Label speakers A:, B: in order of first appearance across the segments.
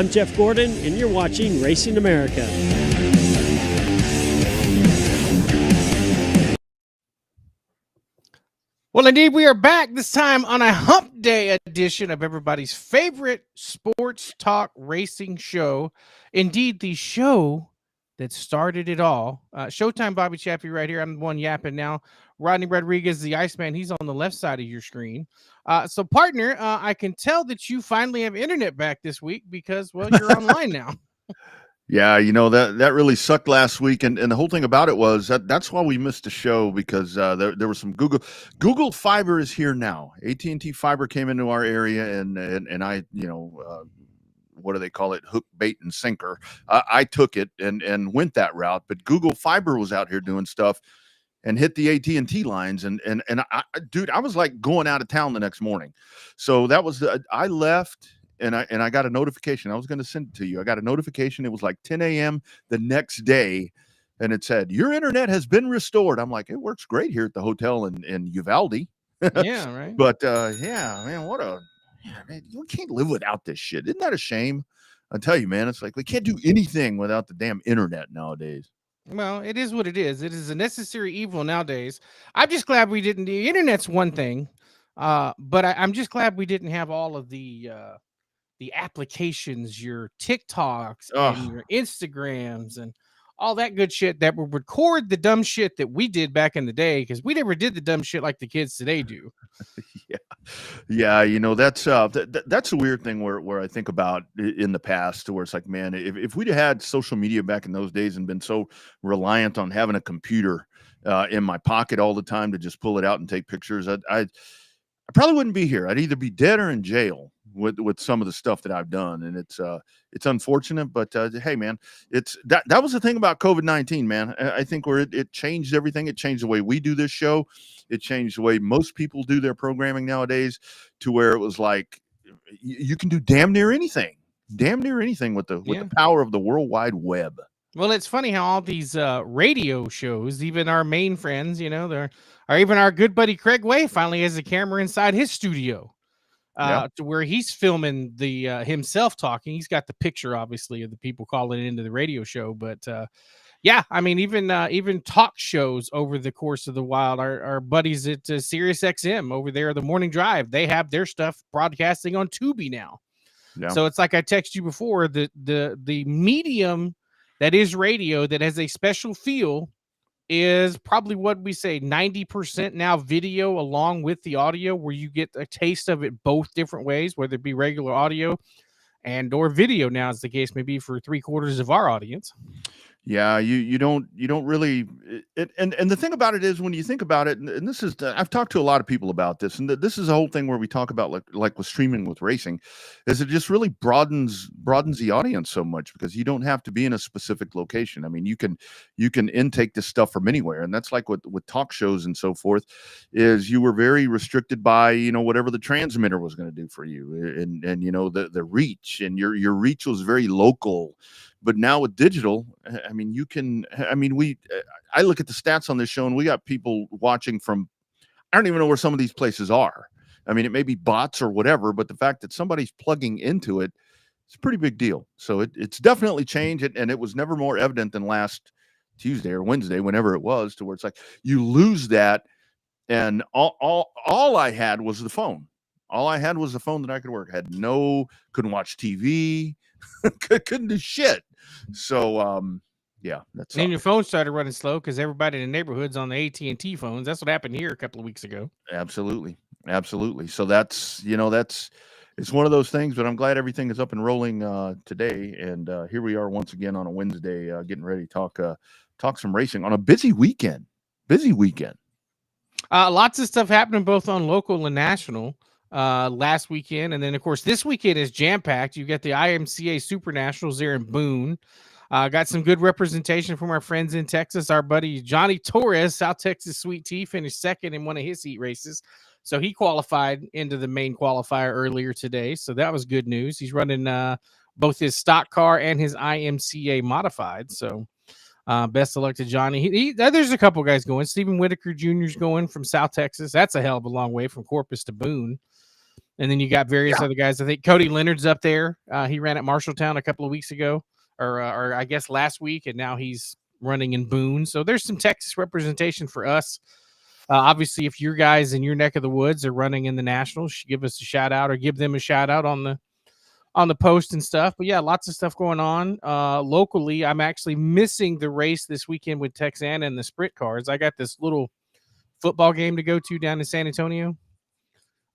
A: I'm Jeff Gordon, and you're watching Racing America.
B: Well, indeed, we are back this time on a hump day edition of everybody's favorite sports talk racing show. Indeed, the show that started it all. Showtime Bobby Chaffee right here. I'm the one yapping now. Rodney Rodriguez, the Iceman, he's on the left side of your screen. So, partner, I can tell that you finally have internet back this week because, well, you're online now.
C: Yeah, you know, that really sucked last week, and the whole thing about it was that's why we missed the show, because there was some Google Fiber is here now. AT&T Fiber came into our area, and I, what do they call it? Hook, bait, and sinker. I took it and went that route, but Google Fiber was out here doing stuff and hit the AT&T lines, and dude, I was like going out of town the next morning. So that was I left. And I got a notification. I was going to send it to you. I got a notification. It was like 10 a.m. the next day, and it said, your internet has been restored. I'm like, it works great here at the hotel in Uvalde.
B: Yeah, right.
C: But yeah, man, man, you can't live without this shit. Isn't that a shame? I tell you, man, it's like we can't do anything without the damn internet nowadays.
B: Well, it is what it is. It is a necessary evil nowadays. I'm just glad we didn't. The internet's one thing, but I'm just glad we didn't have all of the applications, your TikToks and your Instagrams and all that good shit that would record the dumb shit that we did back in the day, because we never did the dumb shit like the kids today do.
C: Yeah, you know, that's that's a weird thing where I think about in the past, where it's like, man, if we'd had social media back in those days and been so reliant on having a computer in my pocket all the time to just pull it out and take pictures, I probably wouldn't be here. I'd either be dead or in jail with some of the stuff that I've done. And it's unfortunate, but hey, man, that was the thing about COVID-19, man. I think where it changed everything. It changed the way we do this show. It changed the way most people do their programming nowadays, to where it was like, you can do damn near anything with the power of the World Wide Web.
B: Well, it's funny how all these radio shows, even our main friends, or even our good buddy Craig Way finally has a camera inside his studio, to where he's filming the himself talking. He's got the picture, obviously, of the people calling into the radio show. But yeah, I mean, even talk shows over the course of the wild, our buddies at Sirius XM over there, the Morning Drive, they have their stuff broadcasting on Tubi now. Yeah. So it's like I texted you before, the medium that is radio, that has a special feel, is probably what we say 90% now video along with the audio, where you get a taste of it both different ways, whether it be regular audio and or video now, as the case may be, for 3/4 of our audience.
C: Yeah, you don't really, and the thing about it is, when you think about it, and this is, I've talked to a lot of people about this, and this is a whole thing where we talk about like with streaming with racing, is it just really broadens the audience so much, because you don't have to be in a specific location. I mean, you can intake this stuff from anywhere, and that's like with talk shows and so forth, is you were very restricted by whatever the transmitter was going to do for you, and the reach, and your reach was very local. But now with digital, I mean, I look at the stats on this show, and we got people watching from, I don't even know where some of these places are. I mean, it may be bots or whatever, but the fact that somebody's plugging into it, it's a pretty big deal. So it's definitely changed, and it was never more evident than last Tuesday or Wednesday, whenever it was, to where it's like you lose that, and all I had was the phone. All I had was the phone that I could work. Couldn't watch TV, couldn't do shit. So yeah, that's.
B: And your phone started running slow because everybody in the neighborhood's on the AT&T phones. That's what happened here a couple of weeks ago.
C: Absolutely. So that's it's one of those things. But I'm glad everything is up and rolling today, and here we are once again on a Wednesday, getting ready to talk some racing on a busy weekend.
B: Lots of stuff happening both on local and national. Last weekend, and then of course this weekend is jam-packed. You got the IMCA Super Nationals there in Boone. Got some good representation from our friends in Texas. Our buddy Johnny Torres, South Texas Sweet Tea, finished second in one of his heat races, so he qualified into the main qualifier earlier today, so that was good news. He's running both his stock car and his IMCA modified, so best of luck to Johnny. There's a couple guys going. Stephen Whitaker Jr. is going from South Texas. That's a hell of a long way from Corpus to Boone. And then you got various other guys. I think Cody Leonard's up there. He ran at Marshalltown a couple of weeks ago, or I guess last week, and now he's running in Boone. So there's some Texas representation for us. Obviously, if your guys in your neck of the woods are running in the Nationals, give us a shout out or give them a shout out on the post and stuff. But yeah, lots of stuff going on. Locally, I'm actually missing the race this weekend with Texana and the sprint cars. I got this little football game to go to down in San Antonio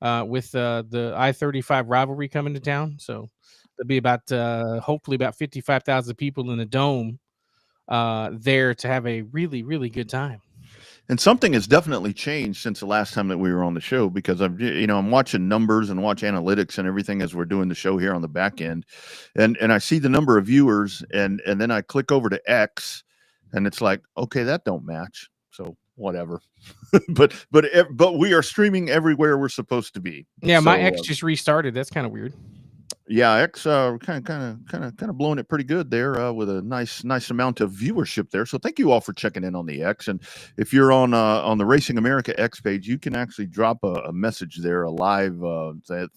B: with the I-35 rivalry coming to town. So there'll be about hopefully about 55,000 people in the dome there to have a really, really good time.
C: And something has definitely changed since the last time that we were on the show, because I'm watching numbers and watch analytics and everything as we're doing the show here on the back end, and I see the number of viewers, and then I click over to X, and it's like, okay, that don't match, so whatever. but we are streaming everywhere we're supposed to be.
B: Yeah,
C: so,
B: my X just restarted. That's kind of weird.
C: Yeah, X kind of blowing it pretty good there with a nice amount of viewership there. So thank you all for checking in on the X. And if you're on the Racing America X page, you can actually drop a message there, a live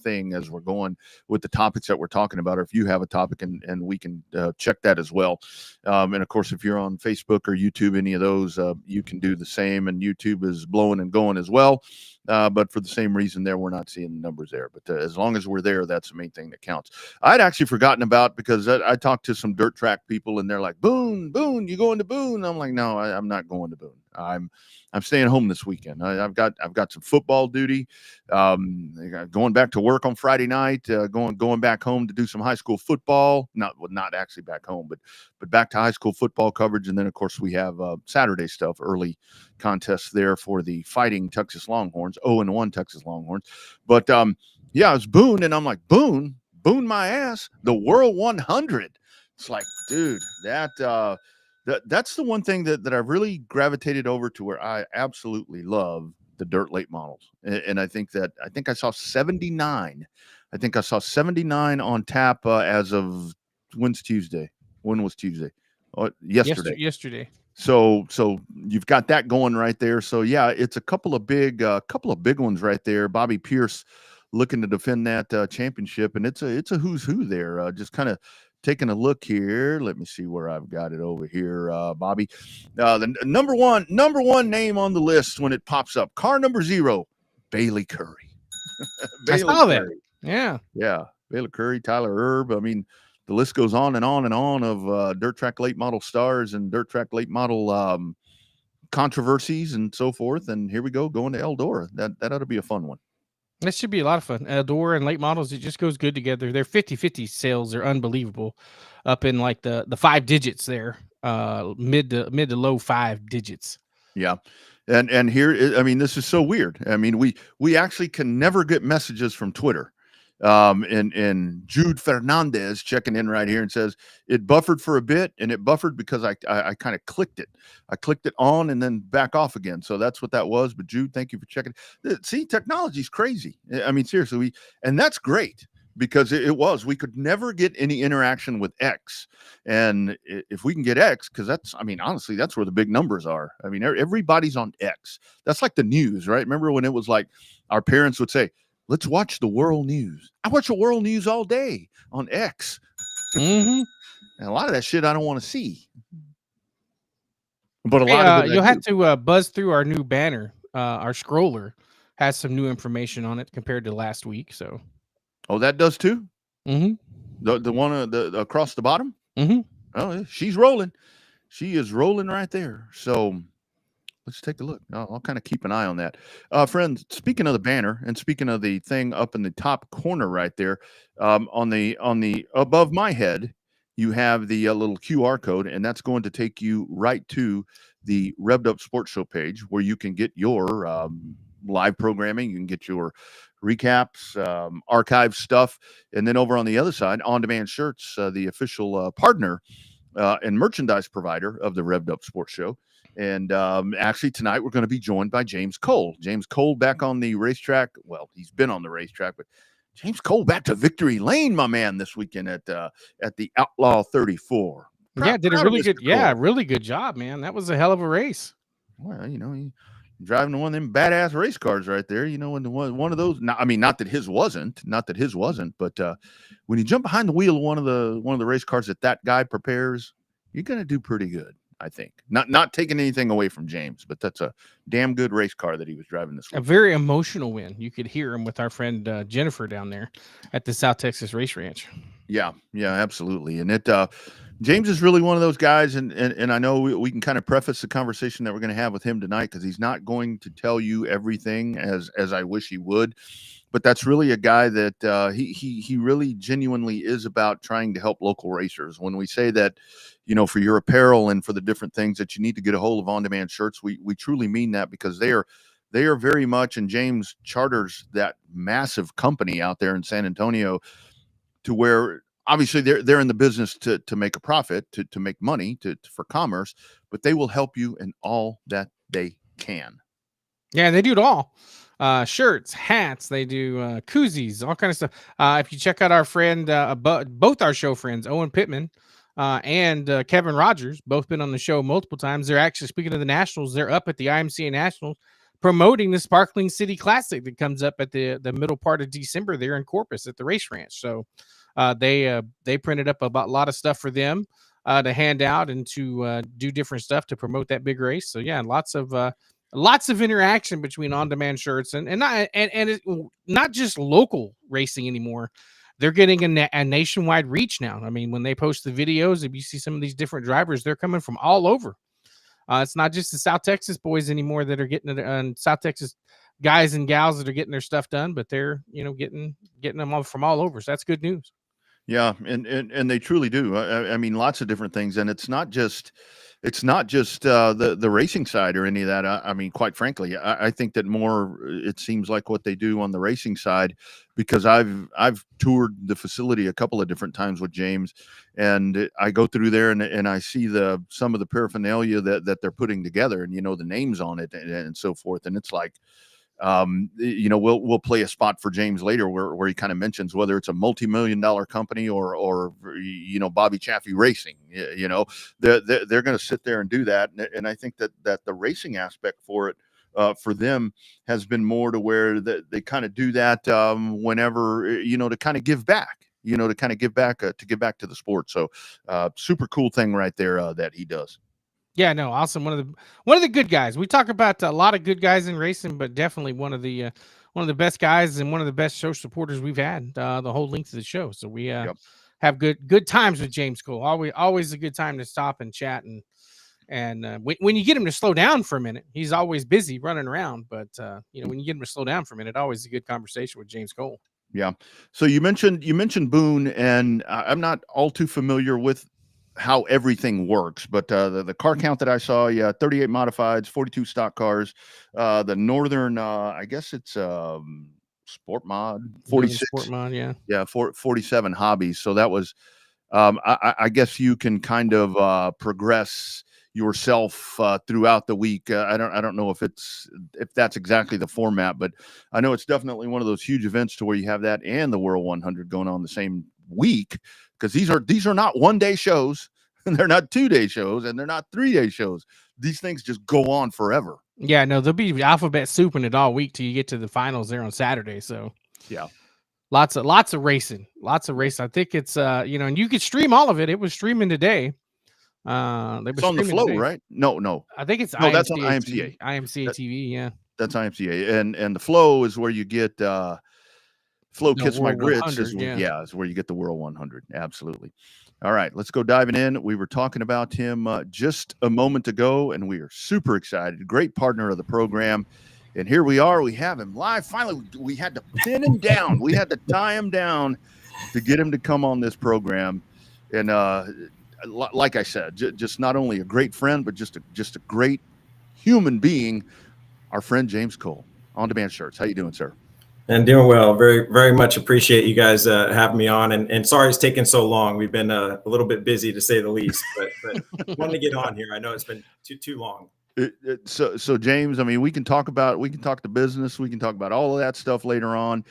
C: thing as we're going with the topics that we're talking about, or if you have a topic, and we can check that as well. And of course, if you're on Facebook or YouTube, any of those, you can do the same. And YouTube is blowing and going as well. But for the same reason there, we're not seeing the numbers there. But as long as we're there, that's the main thing that counts. I'd actually forgotten about, because I talked to some dirt track people, and they're like, Boone, you going to Boone? I'm like, no, I'm not going to Boone. I'm staying home this weekend. I've got some football duty. Going back to work on Friday night. Going back home to do some high school football. Not actually back home, but back to high school football coverage. And then of course we have Saturday stuff, early contests there for the Fighting Texas Longhorns, 0-1 Texas Longhorns. But yeah, it's Boone, and I'm like, Boone my ass, the World 100. It's like, dude, that's the one thing that I've really gravitated over to, where I absolutely love the dirt late models. And I think I saw 79. I think I saw 79 on tap as of when's Tuesday? When was Tuesday? Oh, yesterday. So you've got that going right there. So yeah, it's a couple of big ones right there. Bobby Pierce looking to defend that championship, and it's a who's who there. Just kind of taking a look here. Let me see where I've got it over here. Bobby, the number one name on the list when it pops up, car number 0, Bailey Curry.
B: I saw that. Yeah.
C: Bailey Curry, Tyler Erb. I mean, the list goes on and on and on of dirt track late model stars and dirt track late model controversies and so forth. And here we go, going to Eldora. That ought to be a fun one.
B: That should be a lot of fun. Eldora and late models, it just goes good together. Their 50-50 sales are unbelievable, up in like the 5 digits there, mid to low 5 digits.
C: Yeah. And here, I mean, this is so weird. I mean, we actually can never get messages from Twitter. And Jude Fernandez checking in right here and says it buffered for a bit, and it buffered because I kind of clicked it. I clicked it on and then back off again. So that's what that was. But Jude, thank you for checking. See, technology's crazy. I mean, seriously, and that's great, because we could never get any interaction with X. And if we can get X, because honestly, that's where the big numbers are. I mean, everybody's on X. That's like the news, right? Remember when it was like our parents would say, let's watch the world news. I watch the world news all day on X.
B: Mm-hmm.
C: And a lot of that shit I don't want to see. But a lot of it
B: you'll have to buzz through our new banner. Our scroller has some new information on it compared to last week. So,
C: oh, that does too.
B: Mm-hmm.
C: The one across the bottom.
B: Mm-hmm.
C: Oh, she's rolling. She is rolling right there. So let's take a look. I'll kind of keep an eye on that. Friends, speaking of the banner and speaking of the thing up in the top corner right there, on the above my head, you have the little QR code, and that's going to take you right to the Revved Up Sports Show page, where you can get your live programming, you can get your recaps, archive stuff, and then over on the other side, on-demand shirts, the official partner and merchandise provider of the Revved Up Sports Show. And actually tonight we're going to be joined by James Cole. James Cole back on the racetrack. Well, he's been on the racetrack, but James Cole back to victory lane, my man, this weekend at the Outlaw 34.
B: Did a really good, really good job, man. That was a hell of a race.
C: Well, driving one of them badass race cars right there. You know, and one of those. I mean, not that his wasn't, but when you jump behind the wheel of one of the race cars that guy prepares, you're gonna do pretty good. I think. Not taking anything away from James, but that's a damn good race car that he was driving this week.
B: A very emotional win. You could hear him with our friend Jennifer down there at the South Texas Race Ranch.
C: Yeah, absolutely. And James is really one of those guys, and I know we can kind of preface the conversation that we're going to have with him tonight, because he's not going to tell you everything as I wish he would, but that's really a guy that he really genuinely is about trying to help local racers. When we say that, you know, for your apparel and for the different things that you need to get a hold of on-demand shirts, we truly mean that, because they are very much, and James charters that massive company out there in San Antonio, to where obviously they're in the business to make a profit, to make money, for commerce, but they will help you in all that they can.
B: Yeah, they do it all. Shirts, hats, they do koozies, all kind of stuff. If you check out our friend, both our show friends, Owen Pittman and Kevin Rogers, both been on the show multiple times. They're actually, speaking of the Nationals, they're up at the IMCA Nationals promoting the Sparkling City Classic that comes up at the middle part of December there in Corpus at the race ranch. So they printed up a lot of stuff for them to hand out and to do different stuff to promote that big race. So yeah, lots of interaction between on-demand shirts and it's not just local racing anymore. They're getting a nationwide reach now. I mean, when they post the videos, if you see some of these different drivers, they're coming from all over. It's not just the South Texas boys anymore that are getting it, and South Texas guys and gals that are getting their stuff done, but they're, you know, getting them all from all over. So that's good news.
C: Yeah, and they truly do. I mean, lots of different things, and it's not just the racing side or any of that. I mean, quite frankly, I think that more, it seems like what they do on the racing side, because I've toured the facility a couple of different times with James, and I go through there and I see some of the paraphernalia that they're putting together, and, you know, the names on it and so forth, and it's like, you know, we'll play a spot for James later where he kind of mentions whether it's a multi-million-dollar company or you know, Bobby Chaffee Racing. You know, they're going to sit there and do that, and I think that the racing aspect for it, for them, has been more to where they kind of do that whenever, you know, to kind of give back. You know, to give back to the sport. So super cool thing right there that he does.
B: Yeah, no, awesome. One of the good guys. We talk about a lot of good guys in racing, but definitely one of the best guys and one of the best show supporters we've had the whole length of the show. So we have good times with James Cole. Always a good time to stop and chat, and when you get him to slow down for a minute, he's always busy running around. But you know, when you get him to slow down for a minute, always a good conversation with James Cole.
C: Yeah. So you mentioned Boone, and I'm not all too familiar with how everything works, but the car count that I saw, 38 modifieds, 42 stock cars, the northern, I guess it's sport mod, 46
B: sport mod,
C: 47 hobbies. So that was, I guess you can kind of progress yourself throughout the week. I don't know if that's exactly the format, but I know it's definitely one of those huge events to where you have that and the World 100 going on the same week, because these are not 1-day shows, and they're not 2-day shows, and they're not 3-day shows. These things just go on forever.
B: Yeah, no, there'll be alphabet soup in it all week till you get to the finals there on Saturday. So
C: yeah,
B: lots of racing. I think it's you know, and you could stream all of it. It was streaming today.
C: It's on the Flow, today. Right? No.
B: I think it's
C: no. That's on IMCA.
B: IMCA TV. Yeah,
C: that's IMCA, and the Flow is where you get Flow Kiss My Grits is where you get the World 100. Absolutely. All right, let's go diving in. We were talking about him just a moment ago, and we are super excited. Great partner of the program. And here we are. We have him live. Finally, we had to pin him down. We had to tie him down to get him to come on this program. And like I said, just not only a great friend, but just a great human being, our friend James Cole, On Demand Shirts. How you doing, sir?
D: And doing well. Very, very much appreciate you guys having me on. And sorry it's taken so long. We've been a little bit busy, to say the least, but wanted to get on here. I know it's been too long.
C: So James, I mean, we can talk the business, we can talk about all of that stuff later on.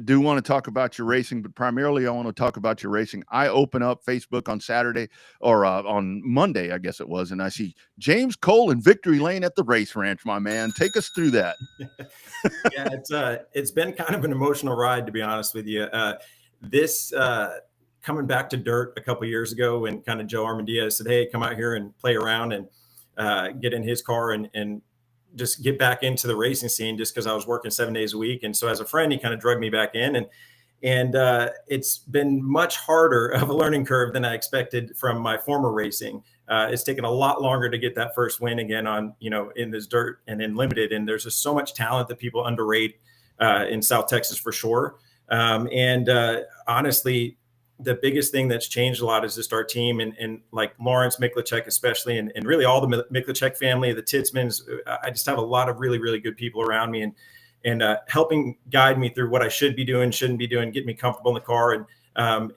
C: Do want to talk about your racing, but primarily I want to talk about your racing. I open up Facebook on Saturday or on Monday, I guess it was, and I see James Cole in Victory Lane at the race ranch. My man, take us through that.
D: Yeah, it's been kind of an emotional ride, to be honest with you. This coming back to dirt a couple years ago, when kind of Joe Armandilla said, "Hey, come out here and play around and get in his car and just get back into the racing scene," just because I was working 7 days a week. And so as a friend, he kind of drugged me back in, and it's been much harder of a learning curve than I expected from my former racing. It's taken a lot longer to get that first win again on, in this dirt and in limited. And there's just so much talent that people underrate in South Texas for sure. Honestly, the biggest thing that's changed a lot is just our team and like Lawrence Miklicek, especially, and really all the Miklicek family, the Titzmans. I just have a lot of really, really good people around me and helping guide me through what I should be doing, shouldn't be doing, get me comfortable in the car,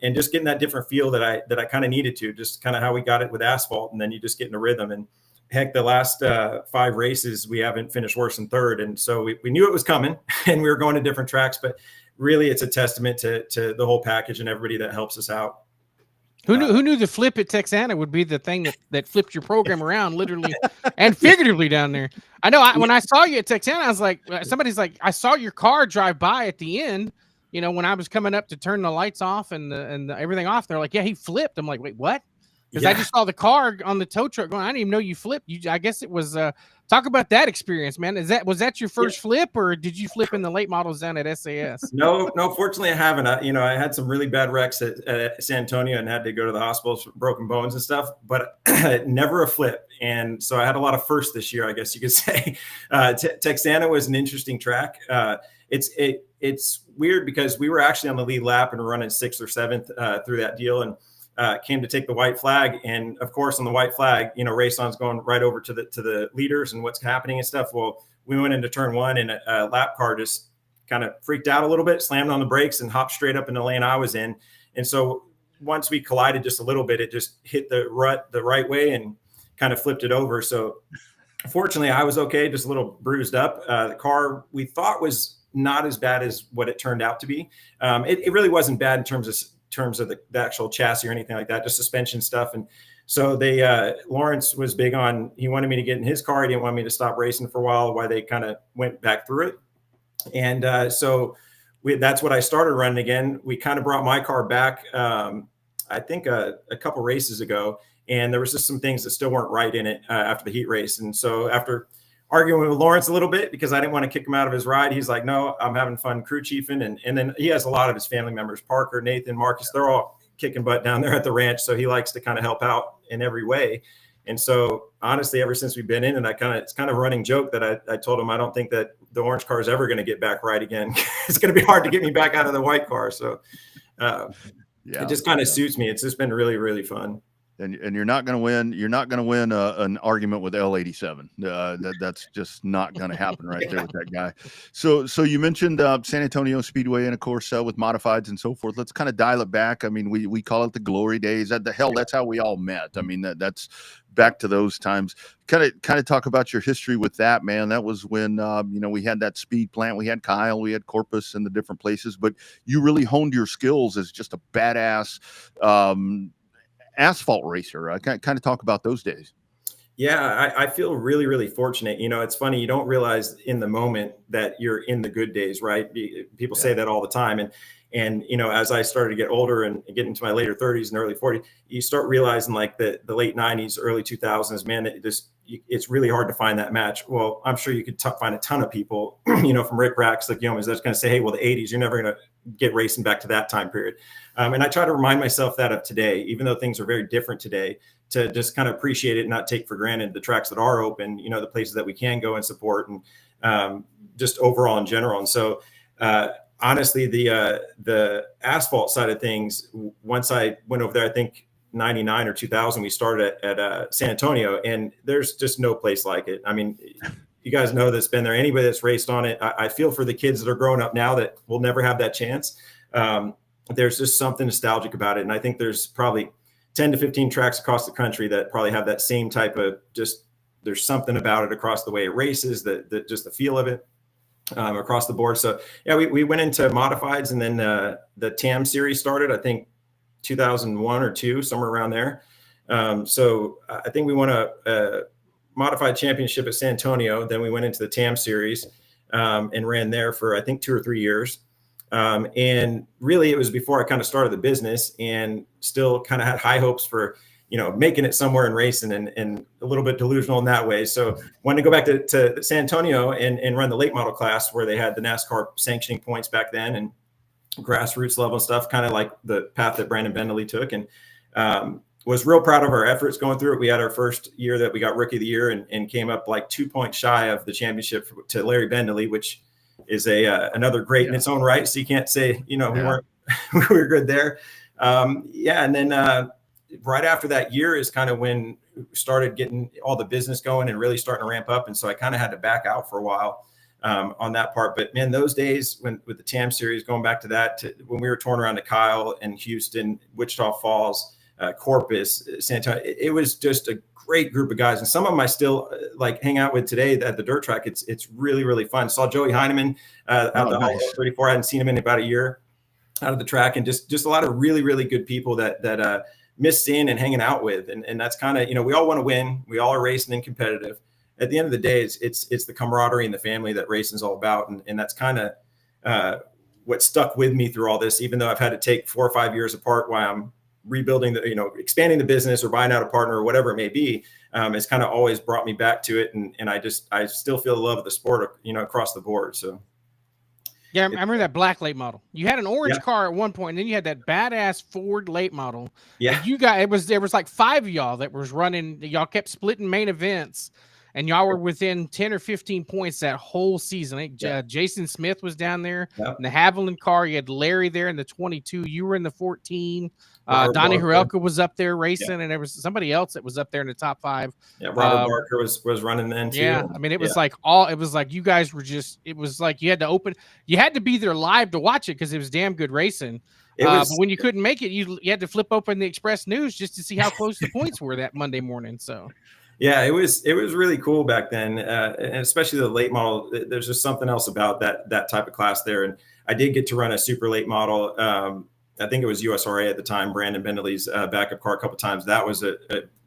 D: and just getting that different feel that I kind of needed to, just kind of how we got it with asphalt. And then you just get in a rhythm. And heck, the last 5 races, we haven't finished worse than third. And so we knew it was coming and we were going to different tracks, but really it's a testament to the whole package and everybody that helps us out.
B: Who knew the flip at Texana would be the thing that flipped your program around literally and figuratively down there. I know when I saw you at Texana, I was like, somebody's like, I saw your car drive by at the end, when I was coming up to turn the lights off and everything off. They're like, yeah, he flipped. I'm like, wait, what? Because I just saw the car on the tow truck going, I didn't even know you flipped. I guess it was talk about that experience, man. Was that your first flip, or did you flip in the late models down at SAS?
D: No, fortunately I haven't. I had some really bad wrecks at San Antonio and had to go to the hospital for broken bones and stuff, but never a flip. And so I had a lot of firsts this year, I guess you could say. Texana was an interesting track. It's weird because we were actually on the lead lap and running 6th or 7th through that deal, and came to take the white flag. And of course, on the white flag, race on's going right over to the leaders and what's happening and stuff. Well, we went into turn 1 and a lap car just kind of freaked out a little bit, slammed on the brakes and hopped straight up in the lane I was in. And so once we collided just a little bit, it just hit the rut the right way and kind of flipped it over. So fortunately I was okay, just a little bruised up. The car we thought was not as bad as what it turned out to be. It really wasn't bad in terms of the actual chassis or anything like that, just suspension stuff. And so Lawrence was big on, he wanted me to get in his car. He didn't want me to stop racing for a while while they kind of went back through it. And so that's what I started running again. We kind of brought my car back, I think a couple races ago, and there was just some things that still weren't right in it after the heat race. And so after arguing with Lawrence a little bit because I didn't want to kick him out of his ride, he's like, no, I'm having fun crew chiefing. And then he has a lot of his family members, Parker, Nathan, Marcus, they're all kicking butt down there at the ranch. So he likes to kind of help out in every way. And so honestly, ever since we've been in, and it's kind of a running joke that I told him, I don't think that the orange car is ever going to get back right again. It's going to be hard to get me back out of the white car. So it just kind of suits me. It's just been really, really fun.
C: And you're not going to win. You're not going to win an argument with L87. That's just not going to happen right there with that guy. So you mentioned San Antonio Speedway, and of course with modifieds and so forth. Let's kind of dial it back. I mean, we call it the glory days. That's how we all met. I mean, that's back to those times. Kind of talk about your history with that, man. That was when we had that speed plant. We had Kyle, we had Corpus, and the different places. But you really honed your skills as just a badass asphalt racer. I kind of talk about those days.
D: Yeah, I feel really, really fortunate. It's funny, you don't realize in the moment that you're in the good days, right? People say that all the time. And as I started to get older and get into my later 30s and early 40s, you start realizing like the late 90s, early 2000s, man, it's really hard to find that match. Well, I'm sure you could find a ton of people, from Rick Racks, like Yomas, that's going to say, hey, well, the 80s, you're never going to get racing back to that time period. And I try to remind myself that of today, even though things are very different today, to just kind of appreciate it and not take for granted the tracks that are open, the places that we can go and support, and just overall in general. And so honestly, the asphalt side of things, once I went over there, I think 99 or 2000, we started at San Antonio, and there's just no place like it. I mean, you guys know that's been there. Anybody that's raced on it, I feel for the kids that are growing up now that will never have that chance. There's just something nostalgic about it. And I think there's probably 10 to 15 tracks across the country that probably have that same type of just there's something about it across the way it races, that just the feel of it across the board. So yeah, we went into modifieds, and then the TAM series started, I think 2001 or two, somewhere around there. So I think we won a modified championship at San Antonio. Then we went into the TAM series and ran there for, I think, 2 or 3 years. And really it was before I kind of started the business, and still kind of had high hopes for, making it somewhere in racing, and a little bit delusional in that way. So wanted to go back to San Antonio and run the late model class, where they had the NASCAR sanctioning points back then, and grassroots level stuff, kind of like the path that Brandon Bentley took. And was real proud of our efforts going through it. We had our first year that we got Rookie of the Year, and came up like 2 points shy of the championship to Larry Bentley, which is another great in its own right. So you can't say, we weren't, we were good there. And then right after that year is kind of when we started getting all the business going and really starting to ramp up. And so I kind of had to back out for a while on that part. But man, those days with the TAM series, going back to that, when we were touring around to Kyle and Houston, Wichita Falls, Corpus, San Antonio, it was just a great group of guys. And some of them I still hang out with today at the dirt track. It's really, really fun. Saw Joey Heineman out of the 34. I hadn't seen him in about a year out of the track, and just a lot of really, really good people that miss seeing and hanging out with. And that's kind of, we all want to win. We all are racing and competitive. At the end of the day, it's the camaraderie and the family that racing is all about. And that's kind of what stuck with me through all this, even though I've had to take 4 or 5 years apart while I'm rebuilding expanding the business or buying out a partner or whatever it may be. It's kind of always brought me back to it. And I still feel the love of the sport, across the board. So.
B: Yeah, I remember that black late model. You had an orange car at one point, and then you had that badass Ford late model.
D: Yeah,
B: there was like 5 of y'all that was running. Y'all kept splitting main events, and y'all were within 10 or 15 points that whole season. I think Jason Smith was down there in the Haviland car. You had Larry there in the 22. You were in the 14. Donnie Hurelka was up there racing, and there was somebody else that was up there in the top 5.
D: Yeah, Robert Barker was running then too.
B: Yeah, I mean, it was like you guys were it was like you had to be there live to watch it because it was damn good racing. But when you couldn't make it, you had to flip open the Express News just to see how close the points were that Monday morning. So.
D: Yeah, it was really cool back then, and especially the late model. There's just something else about that type of class there. And I did get to run a super late model. I think it was USRA at the time, Brandon Bentley's backup car a couple of times. That was a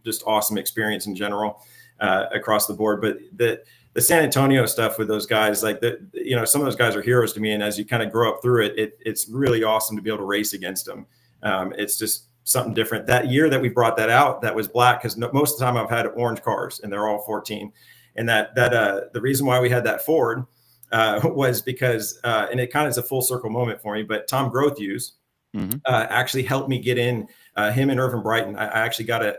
D: just awesome experience in general across the board. But the San Antonio stuff with those guys, some of those guys are heroes to me. And as you kind of grow up through it, it's really awesome to be able to race against them. It's just something different. That year that we brought that out, that was black, because most of the time I've had orange cars, and they're all 14. And that the reason why we had that Ford was because, and it kind of is a full circle moment for me, but Tom Grothuse actually helped me get in, him and Irvin Brighton. I actually got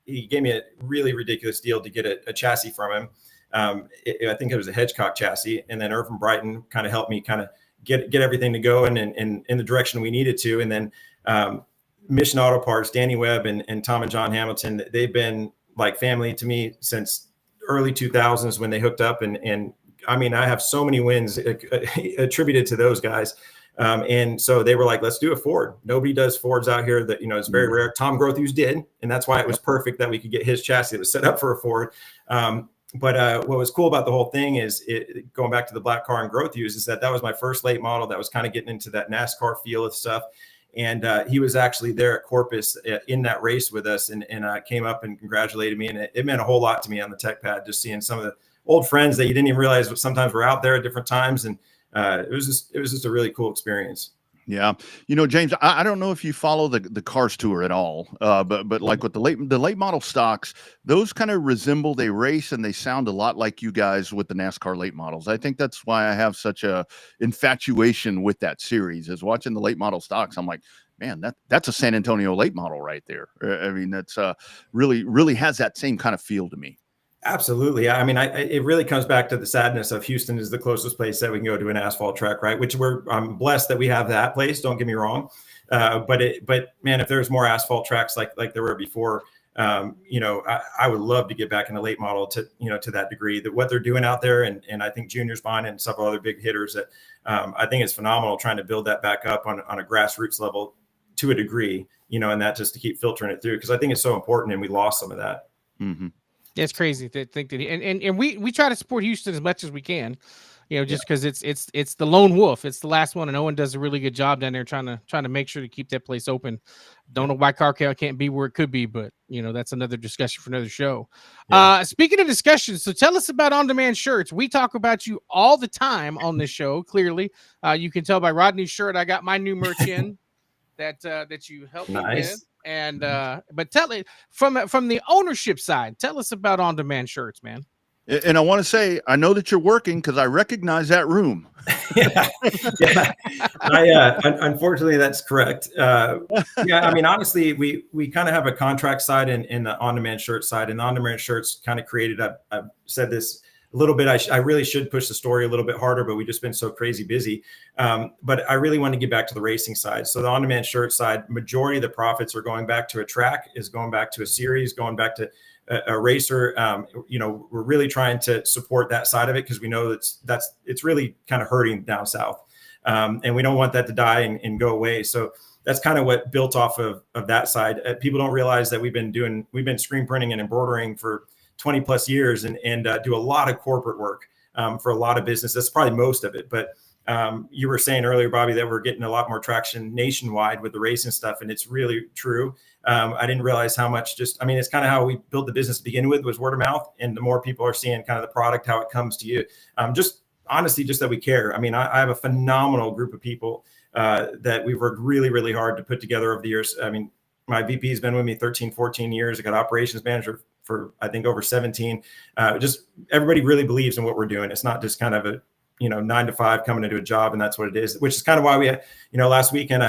D: he gave me a really ridiculous deal to get a chassis from him. I think it was a Hedgecock chassis. And then Irvin Brighton kind of helped me kind of get everything to go in the direction we needed to. And then Mission Auto Parts, Danny Webb and Tom and John Hamilton, they've been like family to me since early 2000s when they hooked up. And I mean, I have so many wins attributed to those guys. And so they were like, let's do a Ford. Nobody does Fords out here that, it's very rare. Tom Grothuse did. And that's why it was perfect that we could get his chassis that was set up for a Ford. But what was cool about the whole thing is going back to the black car and Grothuse is that was my first late model that was kind of getting into that NASCAR feel of stuff. And he was actually there at Corpus in that race with us and came up and congratulated me. And it meant a whole lot to me on the tech pad, just seeing some of the old friends that you didn't even realize sometimes were out there at different times. And it was just a really cool experience.
C: Yeah. James, I don't know if you follow the Cars Tour at all, but like with the late model stocks, those kind of resemble, they race and they sound a lot like you guys with the NASCAR late models. I think that's why I have such a infatuation with that series, is watching the late model stocks. I'm like, man, that's a San Antonio late model right there. I mean, that's really has that same kind of feel to me.
D: Absolutely. I mean, it really comes back to the sadness of Houston is the closest place that we can go to an asphalt track, right? Which I'm blessed that we have that place. Don't get me wrong. But man, if there's more asphalt tracks like there were before, I would love to get back in the late model to that degree, that what they're doing out there. And I think Junior's Bond and several other big hitters that I think it's phenomenal trying to build that back up on a grassroots level to a degree, and that just to keep filtering it through, because I think it's so important and we lost some of that.
C: Mm-hmm.
B: It's crazy to think that and we try to support Houston as much as we can, just because it's the lone wolf. It's the last one, and Owen does a really good job down there trying to make sure to keep that place open. Don't know why Carcal can't be where it could be, but that's another discussion for another show. Speaking of discussions, so tell us about On-Demand Shirts. We talk about you all the time on this show. Clearly, you can tell by Rodney's shirt. I got my new merch in that you helped me with. And but tell it from the ownership side. Tell us about On-Demand Shirts, man.
C: And I want to say, I know that you're working because I recognize that room.
D: yeah. Unfortunately, that's correct. I mean, honestly, we kind of have a contract side and the On-Demand Shirt side, and On-Demand Shirts kind of created. I've said this a little bit. I really should push the story a little bit harder, but we've just been so crazy busy. But I really want to get back to the racing side. So the On-Demand Shirt side, majority of the profits are going back to a track, is going back to a series, going back to a racer. We're really trying to support that side of it because we know it's really kind of hurting down south. And we don't want that to die and go away. So that's kind of what built off of that side. People don't realize that we've been screen printing and embroidering for 20 plus years and do a lot of corporate work for a lot of business. That's probably most of it. But you were saying earlier, Bobby, that we're getting a lot more traction nationwide with the racing stuff. And it's really true. I didn't realize how much it's kind of how we built the business to begin with, was word of mouth. And the more people are seeing kind of the product, how it comes to you, just honestly, just that we care. I mean, I have a phenomenal group of people that we've worked really, really hard to put together over the years. I mean, my VP has been with me 13, 14 years. I got operations manager for I think over 17. Just everybody really believes in what we're doing. It's not just kind of a 9 to 5 coming into a job, and that's what it is. Which is kind of why we had last weekend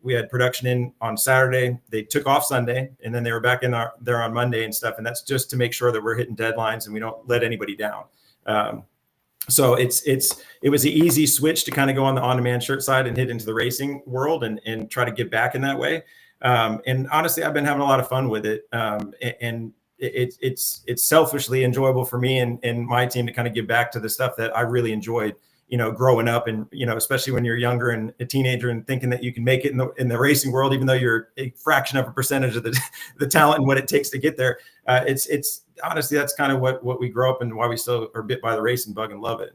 D: we had production in on Saturday. They took off Sunday, and then they were back in there on Monday and stuff. And that's just to make sure that we're hitting deadlines and we don't let anybody down. So it was an easy switch to kind of go on the On-Demand Shirt side and hit into the racing world and try to give back in that way. And honestly, I've been having a lot of fun with it. And it's selfishly enjoyable for me and my team to kind of give back to the stuff that I really enjoyed, growing up. And, especially when you're younger and a teenager and thinking that you can make it in the racing world, even though you're a fraction of a percentage of the talent and what it takes to get there. It's honestly, that's kind of what we grow up and why we still are bit by the racing bug and love it.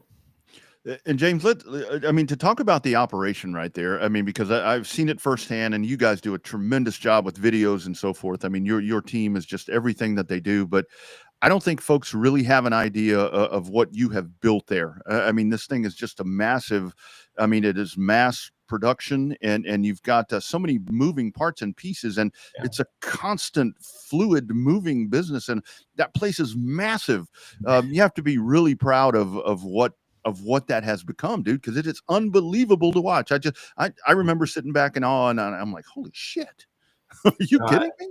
C: And James, to talk about the operation right there, because I've seen it firsthand, and you guys do a tremendous job with videos and so forth. I mean, your team is just everything that they do, but I don't think folks really have an idea of what you have built there. This thing is just a massive, it is mass production, and you've got so many moving parts and pieces, and it's a constant fluid moving business, and that place is massive. You have to be really proud of what that has become, dude, because it is unbelievable to watch. I remember sitting back in awe, and I'm like, holy shit. Are you kidding me?